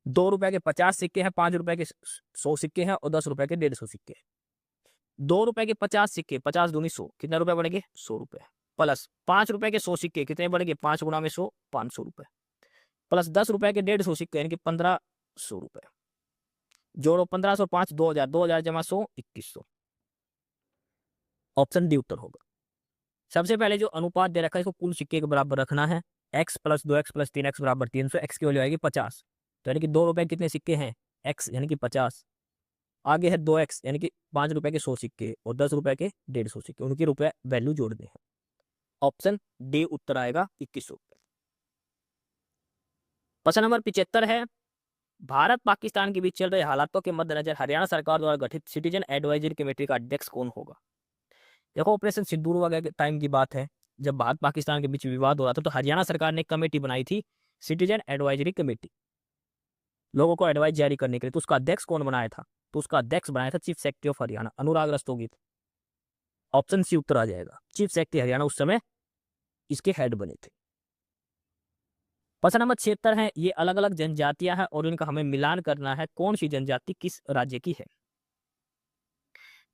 2 रुपए के 50 सिक्के हैं, 5 रुपए के 100 सिक्के हैं, और 10 रुपए के 150 सिक्के हैं। 2 रुपए के 50 सिक्के, 50 दूनी 100, कितने रुपए बनेंगे 100 रुपए, प्लस 5 रुपए के 100 सिक्के कितने बनेंगे 5 गुणा में 100 500 रुपए, प्लस 10 रुपए के 150 सिक्के यानी कि 1500 रुपए। जोड़ो 1500 5 2000, 2000 जमा 100 2100। ऑप्शन डी उत्तर होगा। सबसे पहले जो अनुपात दे रखा है इसको कुल सिक्के के बराबर रखना है, x + 2x + 3x = 300, x की वैल्यू आएगी 50, तो यानी कि 2 रुपए कितने सिक्के हैं x यानी कि 50, आगे है 2x यानी कि 5 रुपए के 100 सिक्के, और 10 रुपए के 150 सिक्के, उनकी रुपए वैल्यू जोड़ने हैं। ऑप्शन डी उत्तर आएगा 2100 रुपए। प्रश्न नंबर 75 है, भारत पाकिस्तान के बीच चल रहे हालातों के मद्देनजर हरियाणा सरकार द्वारा गठित सिटीजन एडवाइजरी कमेटी का अध्यक्ष कौन होगा? देखो ऑपरेशन सिंदूर वगैरह के टाइम की बात है, जब भारत पाकिस्तान के बीच विवाद हो रहा था तो हरियाणा सरकार ने एक कमेटी बनाई थी, सिटीजन एडवाइजरी कमेटी, लोगों को एडवाइस जारी करने के लिए। तो उसका अध्यक्ष कौन बनाया था? तो उसका अध्यक्ष बनाया था chief secretary of Haryana, Anurag Rastogi. Option C उत्तर आ जाएगा। चीफ सेक्रेटरी हरियाणा उस समय इसके हेड बने थे। प्रश्न नंबर 76 है, ये अलग अलग जनजातियां हैं और इनका हमें मिलान करना है, कौन सी जनजाति किस राज्य की है?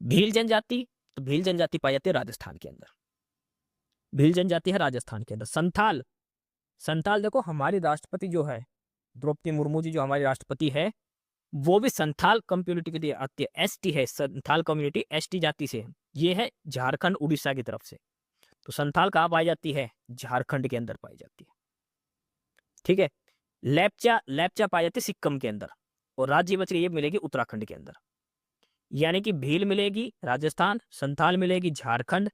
भील जनजाति, तो भील जनजाति पाई जाती है राजस्थान के अंदर, भील जनजाति है राजस्थान के अंदर। संथाल, संथाल देखो हमारी राष्ट्रपति जो है द्रौपदी मुर्मू जी, जो हमारी राष्ट्रपति है, वो भी संथाल कम्युनिटी के लिए आती है, एसटी है, संथाल कम्युनिटी एसटी जाति से है। ये है झारखंड उड़ीसा की तरफ से। तो संथाल कहाँ पाई जाती है? झारखंड के अंदर पाई जाती है, ठीक है। लेप्चा, लेप्चा पाई जाती है सिक्किम के अंदर, और राज्य बच गई ये मिलेगी उत्तराखंड के अंदर। यानी कि भील मिलेगी राजस्थान, संथाल मिलेगी झारखंड,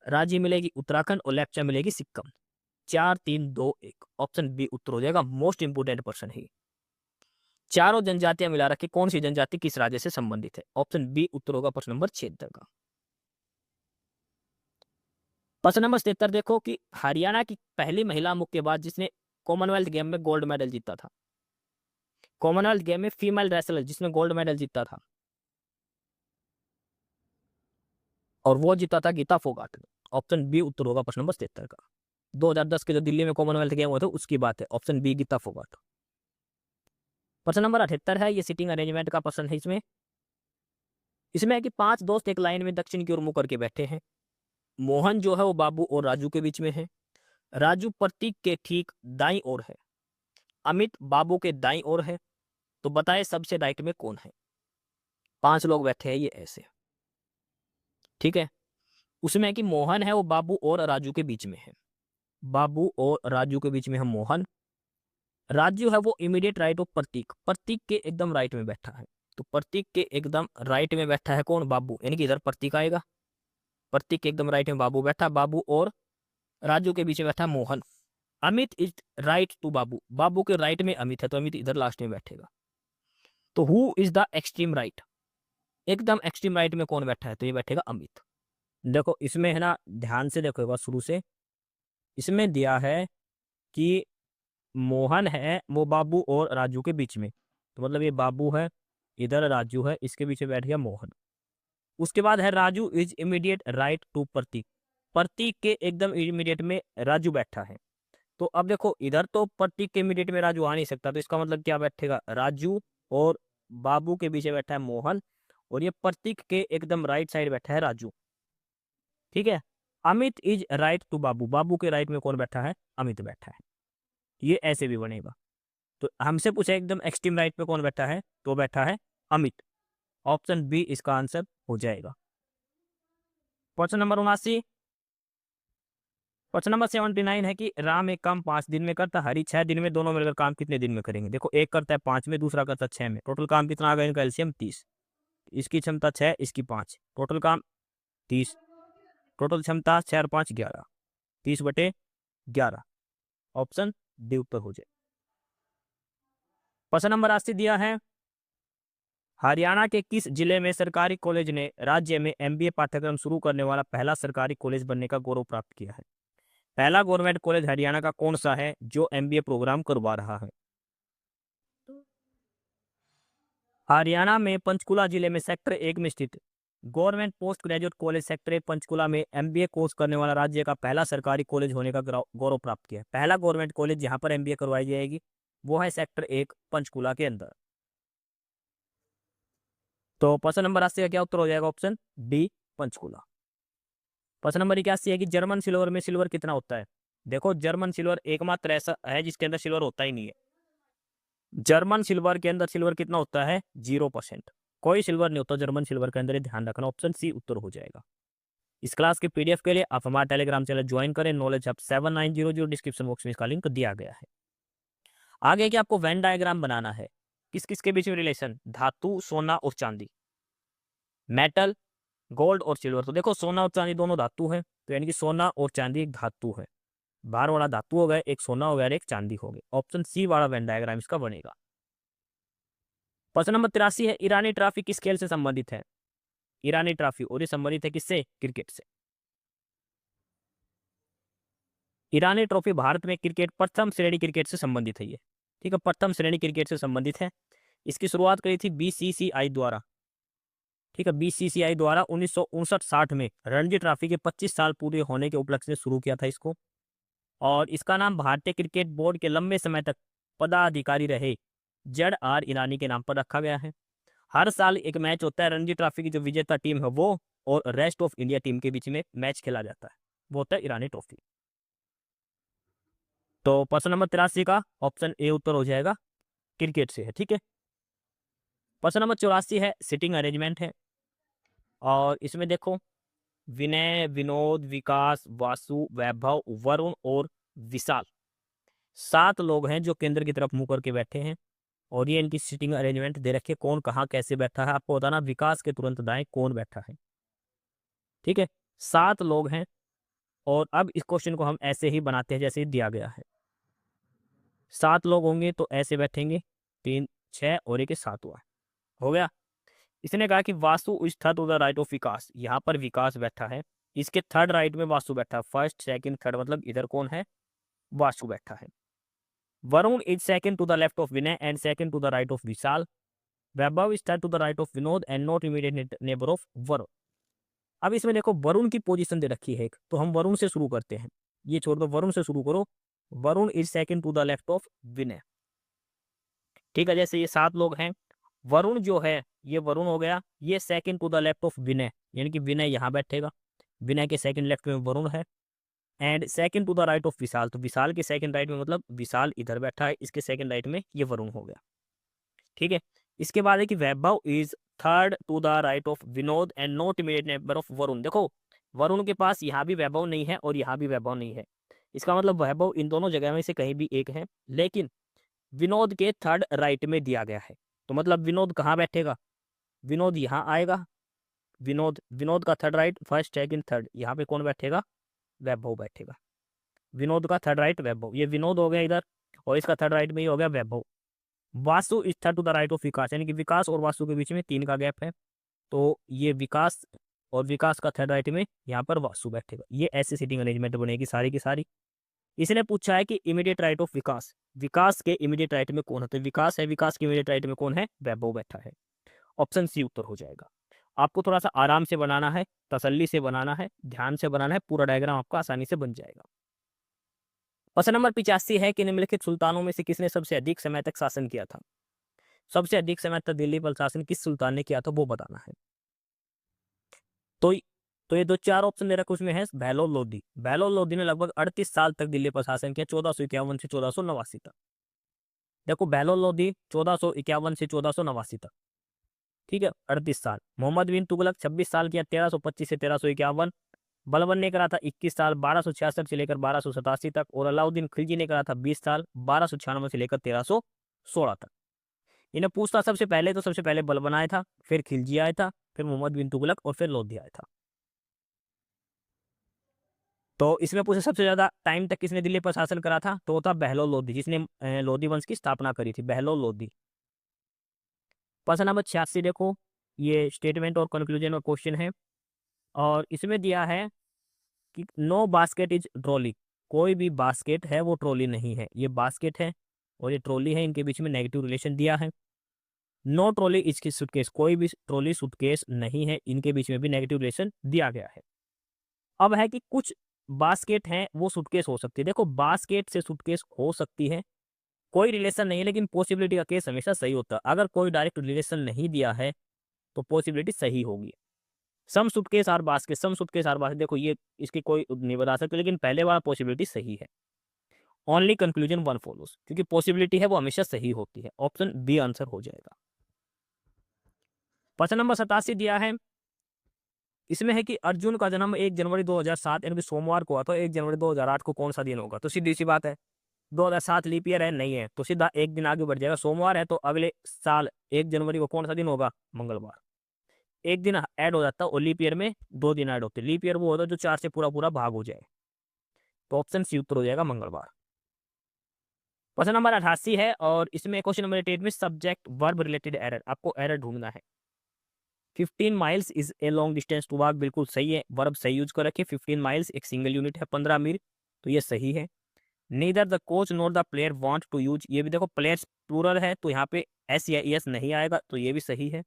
राज्य मिलेगी उत्तराखंड और लेप्चा मिलेगी सिक्किम। 4 3 2 1 ऑप्शन बी उत्तर हो जाएगा। मोस्ट इंपोर्टेंट पर्सन है। चारों जनजातियां मिला रखी, कौन सी जनजाति किस राज्य से संबंधित है? ऑप्शन बी उत्तर होगा प्रश्न नंबर 76 का। प्रश्न नंबर 77 देखो कि हरियाणा की पहली महिला मुक्केबाज जिसने कॉमनवेल्थ गेम में गोल्ड मेडल जीता था, कॉमनवेल्थ गेम में फीमेल रेसलर जिसने गोल्ड मेडल जीता था, और वो जीता था गीता फोगाट। ऑप्शन बी उत्तर होगा प्रश्न नंबर 77 का। 2010 के जो दिल्ली में कॉमनवेल्थ गेम हुए थे उसकी बात है, ऑप्शन बी गीता फोगाट। प्रश्न नंबर 78 है, ये सीटिंग अरेंजमेंट का प्रश्न है। इसमें इसमें है कि 5 दोस्त एक लाइन में दक्षिण की ओर मुंह करके बैठे हैं। मोहन जो है वो बाबू और राजू के बीच में है। राजू प्रतीक के ठीक दाईं ओर है। अमित बाबू के दाईं ओर है। तो बताए सबसे राइट में कौन है? 5 लोग बैठे हैं ये ऐसे, ठीक है। उसमें है कि मोहन है वो बाबू और राजू के बीच में है। बाबू और राजू के बीच में है मोहन। राजू है वो इमीडिएट राइट ऑफ प्रतीक, प्रतीक के एकदम राइट में बैठा है। तो प्रतीक के एकदम राइट में बैठा है कौन? बाबू, यानी कि इधर प्रतीक आएगा, प्रतीक के एकदम राइट में बाबू बैठा, बाबू और राजू के बीच में बैठा Mohan. Amit is right to Babu, Babu के राइट में अमित है, तो अमित इधर लास्ट में बैठेगा। तो who is the extreme right? एकदम एक्सट्रीम राइट में कौन बैठा है? तो ये बैठेगा अमित। देखो इसमें है ना, ध्यान से देखो एक बार शुरू से, इसमें दिया है कि मोहन है वो बाबू और राजू के बीच में, तो मतलब ये बाबू है, इधर राजू है, इसके बीच में बैठ गया मोहन। उसके बाद है Raju is immediate right to Prateek, Prateek के एकदम इमीडिएट में राजू बैठा है। तो अब देखो इधर तो प्रतीक के इमीडिएट में राजू आ नहीं सकता, तो इसका मतलब क्या बैठेगा? राजू और बाबू के बीच में बैठा है मोहन, और ये प्रतीक के एकदम राइट साइड बैठा है राजू, ठीक है। Amit is right to Babu, Babu के राइट में कौन बैठा है? अमित बैठा है। ये ऐसे भी बनेगा। तो हमसे पूछा एकदम एक्सट्रीम राइट पे कौन बैठा है, तो बैठा है अमित। ऑप्शन बी इसका आंसर हो जाएगा। क्वेश्चन नंबर 79, क्वेश्चन नंबर 79 है कि राम एक काम 5 दिन में करता, हरी 6 दिन में, दोनों मिलकर काम कितने दिन में करेंगे? देखो एक करता है 5 में, दूसरा करता है 6 में, टोटल काम कितना आ गया? इनका एलसीएम 30। इसकी क्षमता 6, इसकी 5, टोटल काम 30, टोटल क्षमता 6 और 5 11, 30/11। ऑप्शन डी उत्तर हो जाए। प्रश्न नंबर 80 दिया है, हरियाणा के किस जिले में सरकारी कॉलेज ने राज्य में एमबीए पाठ्यक्रम शुरू करने वाला पहला सरकारी कॉलेज बनने का गौरव प्राप्त किया है? पहला गवर्नमेंट कॉलेज हरियाणा का कौन सा है जो एमबीए प्रोग्राम करवा रहा है? हरियाणा में पंचकुला जिले में सेक्टर 1 में स्थित government post graduate college sector 1 Panchkula में एमबीए कोर्स करने वाला राज्य का पहला सरकारी कॉलेज होने का गौरव प्राप्त किया है। पहला गवर्नमेंट कॉलेज जहां पर एमबीए करवाई जाएगी वो है सेक्टर 1 पंचकुला के अंदर। तो प्रश्न नंबर 80 का क्या उत्तर हो जाएगा? Option D Panchkula. प्रश्न नंबर 81 है कि जर्मन सिल्वर में सिल्वर कितना होता है? देखो जर्मन सिल्वर एकमात्र ऐसा है जिसके अंदर सिल्वर होता ही नहीं है। जर्मन सिल्वर के अंदर सिल्वर कितना होता है? 0%। कोई सिल्वर नहीं होता जर्मन सिल्वर के अंदर, ये ध्यान रखना। ऑप्शन सी उत्तर हो जाएगा। इस क्लास के पीडीएफ के लिए आप हमारा टेलीग्राम चैनल ज्वाइन करें, नॉलेज हब 7900, डिस्क्रिप्शन बॉक्स में इसका लिंक दिया गया है। आगे कि आपको वेन डायग्राम बनाना है, किस किस के बीच में रिलेशन? धातु, सोना और चांदी, मेटल, गोल्ड और सिल्वर। तो देखो सोना और चांदी दोनों धातु है, तो यानी कि सोना और चांदी एक धातु है। भार वाला धातु हो गया, एक सोना हो गया और एक चांदी हो गया। ऑप्शन सी वाला वेन डायग्राम इसका बनेगा। प्रश्न नंबर 83 है, ईरानी ट्रॉफी किस खेल से संबंधित है? ईरानी ट्रॉफी और ये संबंधित है किससे? क्रिकेट से। ईरानी ट्रॉफी भारत में क्रिकेट प्रथम श्रेणी क्रिकेट से संबंधित है ये, ठीक है, प्रथम श्रेणी क्रिकेट से संबंधित है। इसकी शुरुआत करी थी बीसीसीआई द्वारा, ठीक है, बीसीसीआई द्वारा 1959-60 में रणजी ट्रॉफी के 25 साल पूरे होने के उपलक्ष्य से शुरू किया था इसको। और इसका नाम भारतीय क्रिकेट बोर्ड के लंबे समय तक पदाधिकारी रहे ZR ईरानी के नाम पर रखा गया है। हर साल एक मैच होता है, रणजी ट्रॉफी की जो विजेता टीम है वो और रेस्ट ऑफ इंडिया टीम के बीच में मैच खेला जाता है, वो होता है ईरानी ट्रॉफी। तो प्रश्न नंबर 83 का ऑप्शन ए उत्तर हो जाएगा, क्रिकेट से है, ठीक है। प्रश्न नंबर 84 है, सिटिंग अरेंजमेंट है और इसमें देखो विनय, विनोद, विकास, वासु, वैभव, वरुण और विशाल 7 लोग हैं जो केंद्र की तरफ मुंह करके बैठे हैं और ये इनकी सिटिंग अरेंजमेंट दे रखे, कौन कहाँ कैसे बैठा है आपको बताना। विकास के तुरंत दाएं कौन बैठा है, ठीक है, 7 लोग हैं। और अब इस क्वेश्चन को हम ऐसे ही बनाते हैं जैसे दिया गया है। 7 लोग होंगे तो ऐसे बैठेंगे, 3 6 और एक 7वां हो गया। इसने कहा कि Vasu is third to the right of Vikas, यहाँ पर विकास बैठा है, इसके थर्ड राइट में वासु बैठा है, फर्स्ट सेकंड थर्ड मतलब इधर कौन है? वासु बैठा है। Varun is second to the left of Vinay and second to the right of Vishal. Vaibhav is third to the right of Vinod and not immediate neighbour of Varun. अब इसमें देखो वरुण की पोजीशन दे रखी है एक, तो हम वरुण से शुरू करते हैं, ये छोड़ दो, वरुण से शुरू करो। Varun is second to the left of Vinay, ठीक है। जैसे ये 7 लोग हैं, वरुण जो है ये वरुण हो गया, ये second to the left of Vinay, यानी कि विनय यहाँ बैठेगा, विनय के सेकंड लेफ्ट में वरुण है। And second to the right of Vishal, तो विशाल के सेकंड राइट में मतलब विशाल इधर बैठा है, इसके सेकंड राइट में ये वरुण हो गया, ठीक है। इसके बाद है कि Vaibhav is third to the right of Vinod and not immediate neighbour of Varun. देखो वरुण के पास यहाँ भी वैभव नहीं है और यहाँ भी वैभव नहीं है, इसका मतलब वैभव इन दोनों जगह में से कहीं भी एक है, लेकिन विनोद के थर्ड राइट में दिया गया है। तो मतलब विनोद कहाँ बैठेगा? विनोद यहाँ आएगा, विनोद का third right, first second third, यहाँ पे कौन बैठेगा? वैभव बैठेगा। विनोद का थर्ड राइट वैभव, ये विनोद हो गया इधर और इसका थर्ड राइट में ये हो गया Vaibhav. Vasu is third to the right of Vikas, यानी कि विकास और वासु के बीच में 3 का गैप है, तो ये विकास और विकास का थर्ड राइट में यहाँ पर वासु बैठेगा। ये ऐसी सीटिंग अरेंजमेंट बनेगी सारी की सारी। इसने पूछा है कि इमीडिएट राइट ऑफ विकास, विकास के इमीडिएट राइट में कौन होता है? विकास है, विकास के इमीडिएट राइट में कौन है? वैभव बैठा है। ऑप्शन सी उत्तर हो जाएगा। आपको थोड़ा सा आराम से बनाना है, तसल्ली से बनाना है, ध्यान से बनाना है, पूरा डायग्राम आपका आसानी से बन जाएगा। प्रश्न नंबर 85 है कि निम्नलिखित सुल्तानों में से किसने सबसे अधिक समय तक शासन किया था? सबसे अधिक समय तक दिल्ली पर शासन किस सुल्तान ने किया था वो बताना है। तो ये 2-4 ऑप्शन दे रखे, उसमें है बहलोल लोधी। बहलोल लोधी ने लगभग 38 साल तक दिल्ली पर शासन किया, 1451 से 1489 तक। देखो बहलोल लोधी 1451 से 1489 तक, ठीक है, 38 साल। मोहम्मद बिन तुगलक 26 साल किया, 1325 से 1351। बलबन ने करा था 21 साल, 1266 से लेकर 1287 तक। और अलाउद्दीन खिलजी ने करा था 20 साल, 1296 से लेकर 1316 तक। इन्हें पूछता सबसे पहले, तो सबसे पहले बलबन आया था, फिर खिलजी आया था, फिर मोहम्मद बिन तुगलक और फिर लोधी आया था। तो इसमें पूछे सबसे ज्यादा टाइम तक किसने दिल्ली पर शासन करा था, तो था बहलोल लोधी, जिसने लोधी वंश की स्थापना करी थी, बहलोल लोधी। प्रश्न नंबर 86 देखो, ये स्टेटमेंट और कंक्लूजन और क्वेश्चन है और इसमें दिया है कि नो बास्केट इज ट्रॉली, कोई भी बास्केट है वो ट्रॉली नहीं है। ये बास्केट है और ये ट्रॉली है, इनके बीच में नेगेटिव रिलेशन दिया है। नो ट्रॉली इज की सूटकेस, कोई भी ट्रॉली सूटकेस नहीं है, इनके बीच में भी नेगेटिव रिलेशन दिया गया है। अब है कि कुछ बास्केट हैं वो सूटकेस हो सकती है। देखो बास्केट से सूटकेस हो सकती है, कोई रिलेशन नहीं है, लेकिन पॉसिबिलिटी का केस हमेशा सही होता है। अगर कोई डायरेक्ट रिलेशन नहीं दिया है तो पॉसिबिलिटी सही होगी। Some suitcase are basket, some suitcase are basket, देखो ये इसकी कोई नहीं बता सकते, लेकिन पहले वाला पॉसिबिलिटी सही है। ओनली कंक्लूजन वन फॉलोज, क्योंकि पॉसिबिलिटी है वो हमेशा सही होती है। ऑप्शन बी आंसर हो जाएगा। प्रश्न नंबर 87 दिया है, इसमें है कि अर्जुन का जन्म 1 जनवरी 2007 यानी कि सोमवार को हुआ, तो 1 जनवरी 2008 को कौन सा दिन होगा? तो सीधी सी बात है, 2007 लीप ईयर है, नहीं है, तो सीधा एक दिन आगे बढ़ जाएगा। सोमवार है तो अगले साल 1 जनवरी को कौन सा दिन होगा? मंगलवार। एक दिन ऐड हो जाता है और लीप ईयर में 2 दिन ऐड होते हैं। लीप ईयर वो होता है जो 4 से पूरा पूरा भाग हो जाए। तो ऑप्शन सी उत्तर हो जाएगा मंगलवार। क्वेश्चन नंबर 88 है और इसमें क्वेश्चन नंबर 88 में सब्जेक्ट वर्ब रिलेटेड एरर, आपको एरर ढूंढना है। 15 miles is a long distance to walk, बिल्कुल सही है, वर्ब सही यूज कर रखे। 15 माइल्स एक सिंगल यूनिट है 15 मील, तो ये सही है। Neither the coach nor the player want to use, ये भी देखो प्लेयर्स प्लूरल है तो यहाँ पे एस या एस नहीं आएगा, तो ये भी सही है।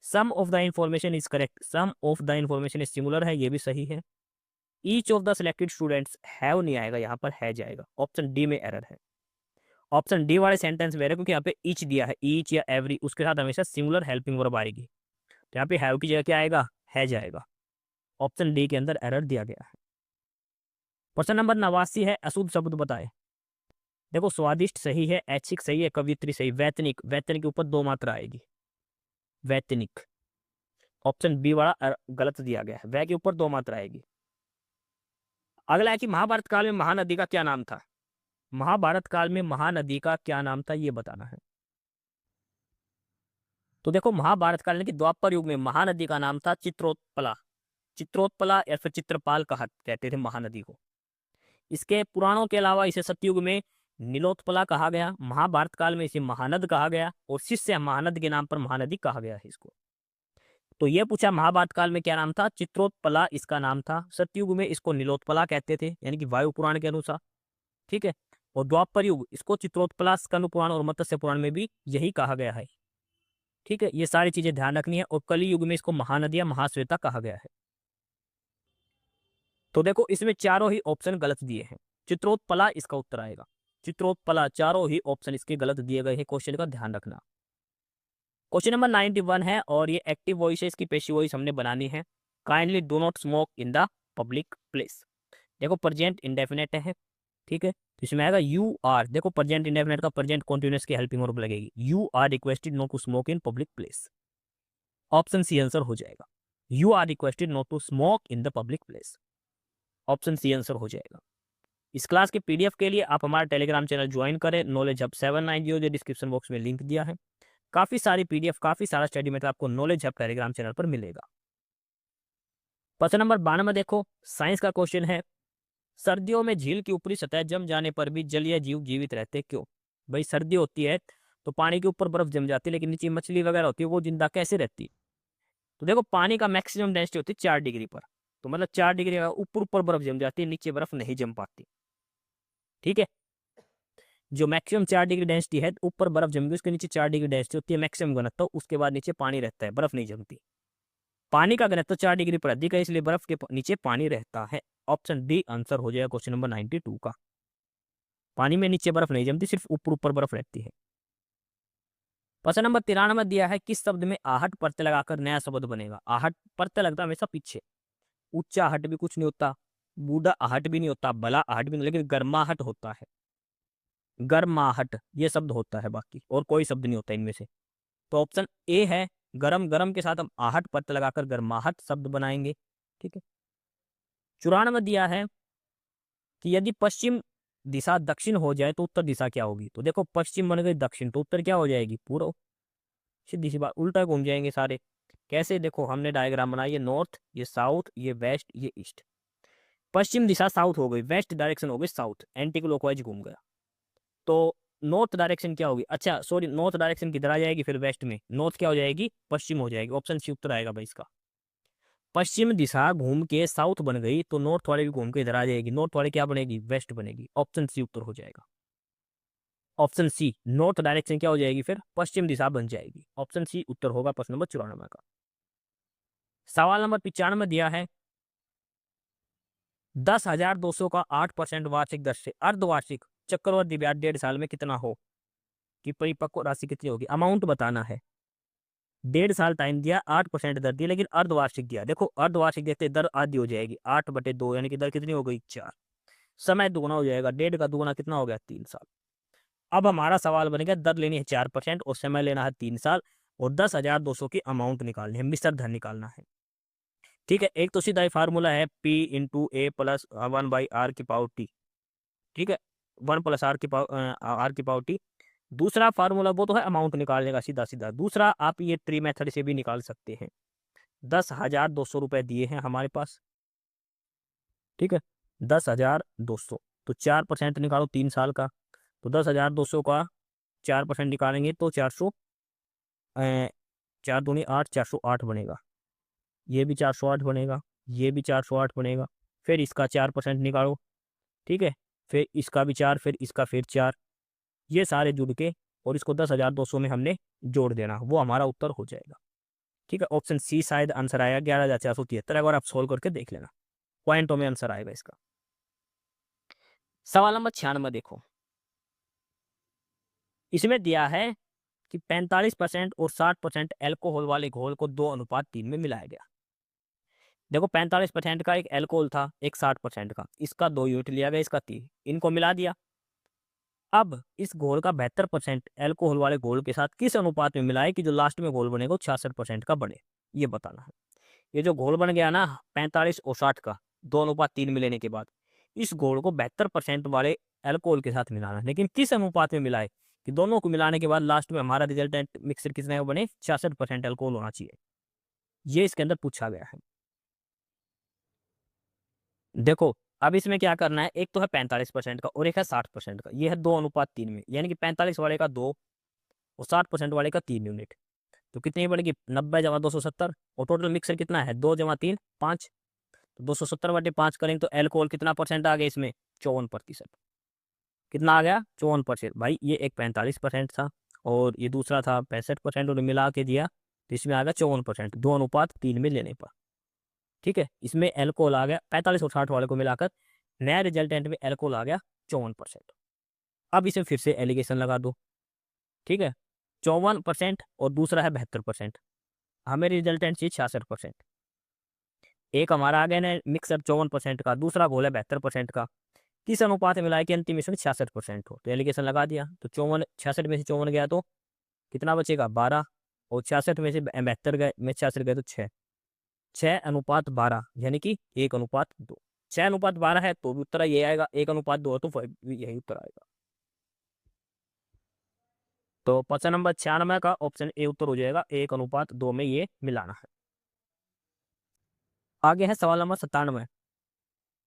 Some of the information is correct, some of the information is singular है, ये भी सही है। Each of the selected students have नहीं आएगा, यहाँ पर है जाएगा, ऑप्शन डी में एरर है। ऑप्शन डी वाले सेंटेंस में एरर क्योंकि यहाँ पे ईच दिया है, ईच या एवरी, उसके साथ हमेशा सिंगुलर हेल्पिंग वर्ब आएगी, तो यहाँ पे हैव की जगह क्या आएगा, है जाएगा। ऑप्शन डी के अंदर एरर दिया गया है। क्वेश्चन नंबर 89 है, अशुद्ध शब्द बताए। देखो स्वादिष्ट सही है, ऐच्छिक सही है, कवित्री सही, वैतनिक, वैतनिक के ऊपर 2 मात्रा आएगी, वैतनिक। ऑप्शन बी वाला गलत दिया गया है, वै के ऊपर 2 मात्रा आएगी। अगला है कि महाभारत काल में महानदी का क्या नाम था। महाभारत काल में महानदी का क्या नाम था, ये बताना है। तो देखो महाभारत काल यानी कि द्वापर युग में महानदी का नाम था चित्रोत्पला, चित्रोत्पला या फिर चित्रपाल कहा कहते थे महानदी को। इसके पुराणों के अलावा इसे सतयुग में नीलोत्पला कहा गया, महाभारत काल में इसे महानद कहा गया, और शिष्य महानद के नाम पर महानदी कहा गया है इसको। तो ये पूछा महाभारत काल में क्या नाम था, चित्रोत्पला इसका नाम था। सतयुग में इसको नीलोत्पला कहते थे, यानी कि वायु पुराण के अनुसार, ठीक है। और द्वापर युग इसको चित्रोत्पला, स्कंद पुराण और मत्स्य पुराण में भी यही कहा गया है, ठीक है। ये सारी चीजें ध्यान रखनी है। और कली युग में इसको महानदी या महाश्वेता कहा गया है। तो देखो इसमें चारों ही ऑप्शन गलत दिए हैं, चित्रोत्पला इसका उत्तर आएगा, चित्रोत्पला, चारों ही ऑप्शन इसके गलत दिए गए हैं, क्वेश्चन का ध्यान रखना। क्वेश्चन नंबर 91 है और ये एक्टिव वॉइस है, इसकी पेशिव वॉइस हमने बनानी है। Kindly do not smoke in the public place. देखो प्रेजेंट इंडेफिनेट है, ठीक है, तो इसमें आएगा यू आर। देखो प्रेजेंट इंडेफिनेट का प्रेजेंट कॉन्टिन्यूअस की हेल्पिंग वर्ब लगेगी, you are requested not to smoke in public place. Option C answer हो जाएगा, you are requested not to smoke in the public place. Option C answer हो जाएगा। इस class के PDF के लिए आप हमारा टेलीग्राम चैनल ज्वाइन करें, नॉलेज हब 790, जो डिस्क्रिप्शन बॉक्स में लिंक दिया है। काफी सारी पीडीएफ, काफी सारा स्टडी मेथड आपको नॉलेज हब टेलीग्राम चैनल पर मिलेगा। क्वेश्चन नंबर 92 देखो, साइंस का क्वेश्चन है। सर्दियों में झील की ऊपरी सतह जम जाने पर भी जलीय जीव जीवित रहते क्यों। भाई सर्दी होती है तो पानी के ऊपर बर्फ जम जाती है, लेकिन नीचे मछली वगैरह होती है, वो जिंदा कैसे रहती है। तो देखो पानी का मैक्सिमम डेंसिटी होती है 4 डिग्री पर, तो मतलब 4 डिग्री ऊपर ऊपर बर्फ जम जाती है, नीचे बर्फ नहीं जम पाती, ठीक है। जो मैक्सिमम 4 डिग्री डेंसिटी है, ऊपर बर्फ जम गई, उसके नीचे 4 डिग्री डेंसिटी होती है मैक्सिमम घनत्व, उसके बाद नीचे पानी रहता है, बर्फ नहीं जमती। पानी का घनत्व 4 डिग्री पर अधिक है, इसलिए बर्फ के नीचे पानी रहता है। ऑप्शन डी आंसर हो जाएगा क्वेश्चन नंबर 92 का। पानी में नीचे बर्फ नहीं जमती, सिर्फ ऊपर ऊपर बर्फ रहती है। क्वेश्चन नंबर 93 दिया है, किस शब्द में आहट प्रत्यय लगाकर नया शब्द बनेगा। आहट प्रत्यय लगता है हमेशा पीछे, ऊंचा आहट भी कुछ नहीं होता, बूढ़ा आहट भी नहीं होता, भला आहट भी नहीं, लेकिन गर्माहट होता है, गर्माहट ये शब्द होता है, बाकी और कोई शब्द नहीं होता इनमें से। तो ऑप्शन ए है, गरम, गरम के साथ हम आहट प्रत्यय लगाकर गर्माहट शब्द बनाएंगे, ठीक है। 94 दिया है कि यदि पश्चिम दिशा दक्षिण हो जाए तो उत्तर दिशा क्या होगी। तो देखो पश्चिम बन गई दक्षिण, तो उत्तर क्या हो जाएगी, पूर्व। सीधी सी बात, उल्टा घूम जाएंगे सारे। कैसे, देखो हमने डायग्राम बनाई, ये नॉर्थ, ये साउथ, ये वेस्ट, ये ईस्ट। पश्चिम दिशा साउथ हो गई, वेस्ट डायरेक्शन हो गई साउथ, एंटी क्लॉकवाइज घूम गया, तो नॉर्थ डायरेक्शन क्या होगी, अच्छा सॉरी, नॉर्थ डायरेक्शन किधर आ जाएगी फिर वेस्ट में, नॉर्थ क्या हो जाएगी, पश्चिम हो जाएगी। ऑप्शन सी उत्तर आएगा भाई इसका। पश्चिम दिशा घूम के साउथ बन गई, तो नॉर्थ वाले भी घूम के इधर आ जाएगी, नॉर्थ वाले क्या बनेगी, वेस्ट बनेगी। ऑप्शन सी उत्तर हो जाएगा। ऑप्शन सी, नॉर्थ डायरेक्शन क्या हो जाएगी फिर, पश्चिम दिशा बन जाएगी। ऑप्शन सी उत्तर होगा प्रश्न नंबर 94 का। सवाल नंबर 95 दिया है, 10,200 का 8% वार्षिक दर से अर्धवार्षिक चक्रवृद्धि ब्याज 1.5 साल में कितना हो, कि परिपक्व राशि कितनी होगी, अमाउंट बताना है। 1.5 साल टाइम दिया, 8% दर दिया, लेकिन अर्धवार्षिक दिया। देखो अर्धवार्षिक देखते दर आधी हो जाएगी, 8/2, यानी कि दर कितनी हो गई, 4। समय दुगुना हो जाएगा, 1.5 का दुगुना कितना हो गया, 3 साल। अब हमारा सवाल बन गया, दर लेनी है 4% और समय लेना है 3 साल, और 10,200 की अमाउंट निकालनी है, मिश्र धन निकालना है, ठीक है। एक तो सीधा ही फार्मूला है P × A + 1/r⁻T, ठीक है, 1 + r⁻T। दूसरा फार्मूला वो तो है अमाउंट निकालने का, सीधा सीधा। दूसरा आप ये ट्री मेथड से भी निकाल सकते हैं। 10,200 रुपए दिए हैं हमारे पास, ठीक है, 10,200, तो 4% निकालो 3 साल का, तो 10,200 का 4% निकालेंगे तो 400, 4 दूनी 8, 408 बनेगा। ये भी 408 बनेगा, ये भी 408 बनेगा। फिर इसका 4% निकालो, ठीक है, फिर इसका भी 4, फिर इसका फिर 4, ये सारे जुड़ के और इसको 10,200 में हमने जोड़ देना, वो हमारा उत्तर हो जाएगा। ठीक है, ऑप्शन सी शायद आंसर आएगा 11,473। एक बार आप सोल्व करके देख लेना, पॉइंटों में आंसर आएगा इसका। सवाल नंबर 96 देखो, इसमें दिया है कि 45% और 60% एल्कोहल वाले घोल को 2:3 में मिलाया गया। देखो 45% का एक एल्कोहल था, एक 60% का, इसका 2 यूनिट लिया गया, इसका 3, इनको मिला दिया। अब इस घोल का 72% एल्कोहल वाले घोल के साथ किस अनुपात में मिलाए कि जो लास्ट में घोल बनेगा 66% का बने, ये बताना है। ये जो घोल बन गया ना 45 और 60 का 2:3 में लेने के बाद, इस घोल को 72% वाले एल्कोहल के साथ मिलाना है, लेकिन किस अनुपात में मिलाए कि दोनों को मिलाने के बाद लास्ट में हमारा रिजल्टेंट मिक्सर कितने का बने, 66% एल्कोहल होना चाहिए, ये इसके अंदर पूछा गया है। देखो अब इसमें क्या करना है, एक तो है 45% का और एक है 60% का, ये है 2:3 में, यानी कि 45 वाले का 2 और 60% वाले का 3 यूनिट, तो कितनी पड़ेगी 90 जमा 270, और टोटल मिक्सर कितना है 2 जमा 3 5, तो 270/5 करेंगे तो एल्कोहल कितना परसेंट आ गया इसमें 54%। कितना आ गया 54%। भाई ये एक 45% था और ये दूसरा था 65%, और मिला के दिया तो इसमें आ गया 54%, 2:3 में लेने पर। ठीक है, इसमें एल्कोहल आ गया 45 और 60 वाले को मिलाकर, नया रिजल्टेंट में एल्कोहल आ गया 54%। अब इसे फिर से एलिगेशन लगा दो, ठीक है, 54% और दूसरा है 72%, हमें रिजल्टेंट चाहिए 66%। एक हमारा आ गया ना मिक्सर 54% का, दूसरा घोल है 72% का, किस अनुपात में मिलाया कि अंतिम मिश्रण 66% हो, तो एलिगेशन लगा दिया, तो 54, 66 में से 54 गया तो कितना बचेगा 12, और 66 में से 72 गए में 66 गए तो 6, 6:12, यानी कि 1:2, 6:12 है तो भी उत्तर ये आएगा, 1:2 तो यही उत्तर आएगा। तो प्रश्न नंबर 96 का ऑप्शन ए उत्तर हो जाएगा, 1:2 में ये मिलाना है। आगे है सवाल नंबर 97,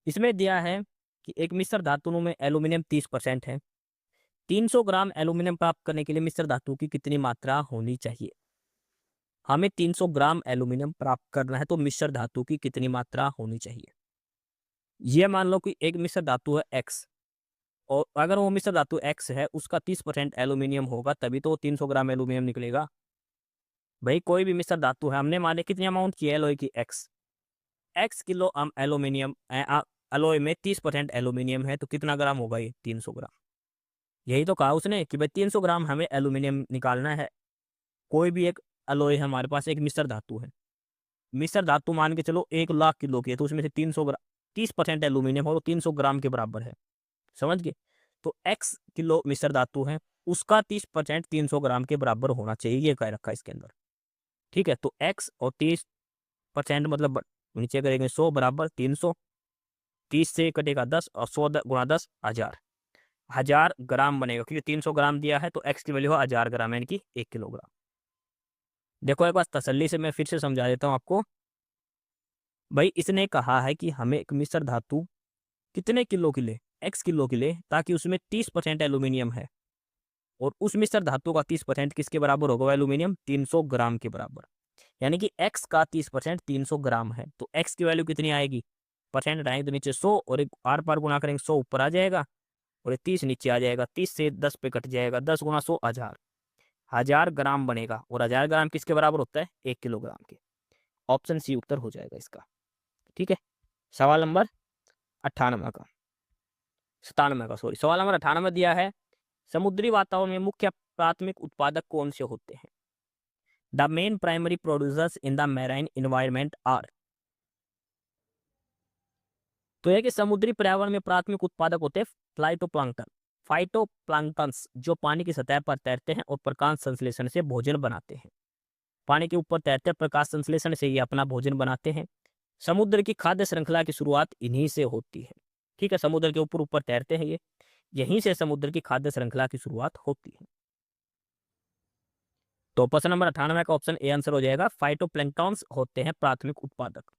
इसमें दिया है कि एक मिश्र धातु में एल्यूमिनियम 30% है, 300 ग्राम एल्यूमिनियम प्राप्त करने के लिए मिश्र धातु की कितनी मात्रा होनी चाहिए। हमें 300 ग्राम एल्यूमिनियम प्राप्त करना है तो मिश्र धातु की कितनी मात्रा होनी चाहिए। ये मान लो कि एक मिश्र धातु है एक्स, और अगर वो मिश्र धातु एक्स है उसका 30% एल्यूमिनियम होगा तभी तो 300 ग्राम एल्यूमिनियम निकलेगा। भाई कोई भी मिश्र धातु है, हमने मान लिया कितनी अमाउंट की एलोय की एक्स किलो एल्यूमिनियम, एलोय में 30% एल्यूमिनियम है तो कितना ग्राम होगा ये 300 ग्राम। यही तो कहा उसने कि भाई 300 ग्राम हमें एल्यूमिनियम निकालना है। कोई भी एक एलोय है हमारे पास, एक मिश्र धातु है, मिश्र धातु मान के चलो 1,00,000 किलो की है, तो उसमें से 300 ग्राम 30% एल्यूमिनियम हो तो 300 ग्राम के बराबर है, समझ गए। तो x किलो मिश्र धातु है, उसका 30% 300 ग्राम के बराबर होना चाहिए, ये कह रखा है इसके अंदर। ठीक है, तो x और 30% मतलब नीचे करेंगे 100 बराबर 300, 30 से कटेगा 10 और 100 गुणा 10 1000, 1000 ग्राम बनेगा, क्योंकि 300 ग्राम दिया है तो x की वैल्यू है 1000 ग्राम, यानी कि 1 किलोग्राम। देखो एक बार तसल्ली से मैं फिर से समझा देता हूँ आपको। भाई इसने कहा है कि हमें एक मिश्र धातु कितने किलो की ले, x किलो की ले, ताकि उसमें 30% एल्यूमिनियम है, और उस मिश्र धातु का 30% किसके बराबर होगा एल्यूमिनियम 300 ग्राम के बराबर, यानी कि x का 30% 300 ग्राम है, तो x की वैल्यू कितनी आएगी, परसेंट आएंगे तो नीचे 100 और एक आर पार गुणा करेंगे 100 ऊपर आ जाएगा और ये 30 नीचे आ जाएगा, 30 से 10 पे कट जाएगा, 10 गुणा 100 1000, 1000 ग्राम बनेगा, और 1000 ग्राम किसके बराबर होता है 1 किलोग्राम के। ऑप्शन सी उत्तर हो जाएगा इसका। ठीक है, सवाल नंबर 98 का 97 का सॉरी, सवाल नंबर 98 दिया है, समुद्री वातावरण में मुख्य प्राथमिक उत्पादक कौन से होते हैं। The main primary producers in the marine environment are. तो यह कि समुद्री पर्यावरण में प्राथमिक उत्पादक होते हैं फ्लाइटोप्लांक्टन, फाइटोप्लांक्टन्स, जो पानी की सतह पर तैरते हैं और प्रकाश संश्लेषण से भोजन बनाते हैं। पानी के ऊपर तैरते प्रकाश संश्लेषण से ये अपना भोजन बनाते हैं। समुद्र की खाद्य श्रृंखला की शुरुआत इन्हीं से होती है। ठीक है, समुद्र के ऊपर ऊपर तैरते हैं ये, यहीं से समुद्र की खाद्य श्रृंखला की शुरुआत होती है। तो प्रश्न नंबर 98 का ऑप्शन ए आंसर हो जाएगा, फाइटोप्लैंक्टन्स होते हैं प्राथमिक उत्पादक।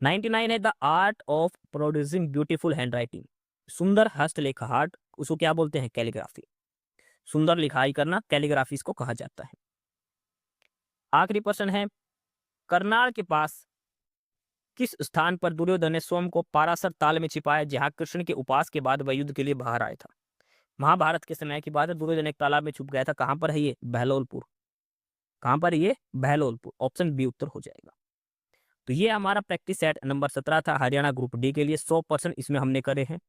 99 है the art of producing beautiful hand writing, सुंदर हस्तलेख आर्ट, उसको क्या बोलते हैं? कैलीग्राफी। सुंदर लिखाई करना कैलीग्राफी इसको कहा जाता है। आखिरी प्रश्न है, करनाल के पास किस स्थान पर दुर्योधन ने स्वयं को पाराशर ताल में छिपाया जहां कृष्ण के उपास के बाद वह युद्ध के लिए बाहर आया था? महाभारत के समय की बात है, दुर्योधन एक तालाब में छुप गया था। कहां पर है ये? बहलोलपुर। कहां पर है ये? बहलोलपुर। ऑप्शन बी उत्तर हो जाएगा। तो ये हमारा प्रैक्टिस सेट नंबर 17 था हरियाणा ग्रुप डी के लिए। 100% इसमें हमने करे हैं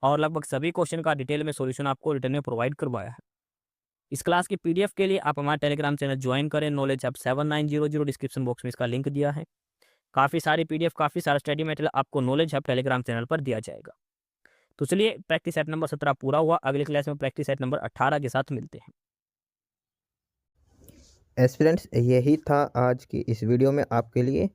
और लगभग सभी क्वेश्चन का डिटेल में सॉल्यूशन आपको रिटर्न में प्रोवाइड करवाया है। इस क्लास की पीडीएफ के लिए आप हमारा टेलीग्राम चैनल ज्वाइन करें, नॉलेज हब 7900, डिस्क्रिप्शन बॉक्स में इसका लिंक दिया है। काफ़ी सारी पीडीएफ, काफ़ी सारा स्टडी मटेरियल आपको नॉलेज हब टेलीग्राम चैनल पर दिया जाएगा। तो चलिए, प्रैक्टिस सेट नंबर 17 पूरा हुआ। अगली क्लास में प्रैक्टिस सेट नंबर 18 के साथ मिलते हैं। एस्पिरेंट्स, यही था आज की इस वीडियो में आपके लिए,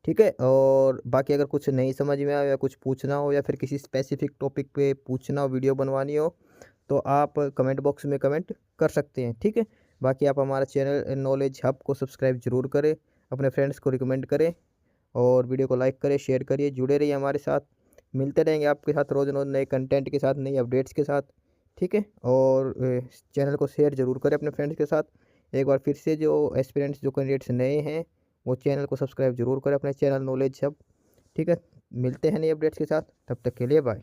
ठीक है। और बाकी अगर कुछ नहीं समझ में आया या कुछ पूछना हो या फिर किसी स्पेसिफिक टॉपिक पे पूछना हो, वीडियो बनवानी हो, तो आप कमेंट बॉक्स में कमेंट कर सकते हैं, ठीक है। बाकी आप हमारा चैनल नॉलेज हब को सब्सक्राइब जरूर करें, अपने फ्रेंड्स को रिकमेंड करें और वीडियो को लाइक करें, शेयर करिए, जुड़े रहिए हमारे साथ। मिलते रहेंगे आपके साथ रोज़ रोज़ नए कंटेंट के साथ, नई अपडेट्स के साथ, ठीक है। और चैनल को शेयर जरूर करें अपने फ्रेंड्स के साथ। एक बार फिर से जो एस्पिरेंट्स, जो कैंडिडेट्स नए हैं, वो चैनल को सब्सक्राइब जरूर करें अपने चैनल नॉलेज हब, ठीक है। मिलते हैं नई अपडेट्स के साथ, तब तक के लिए बाय।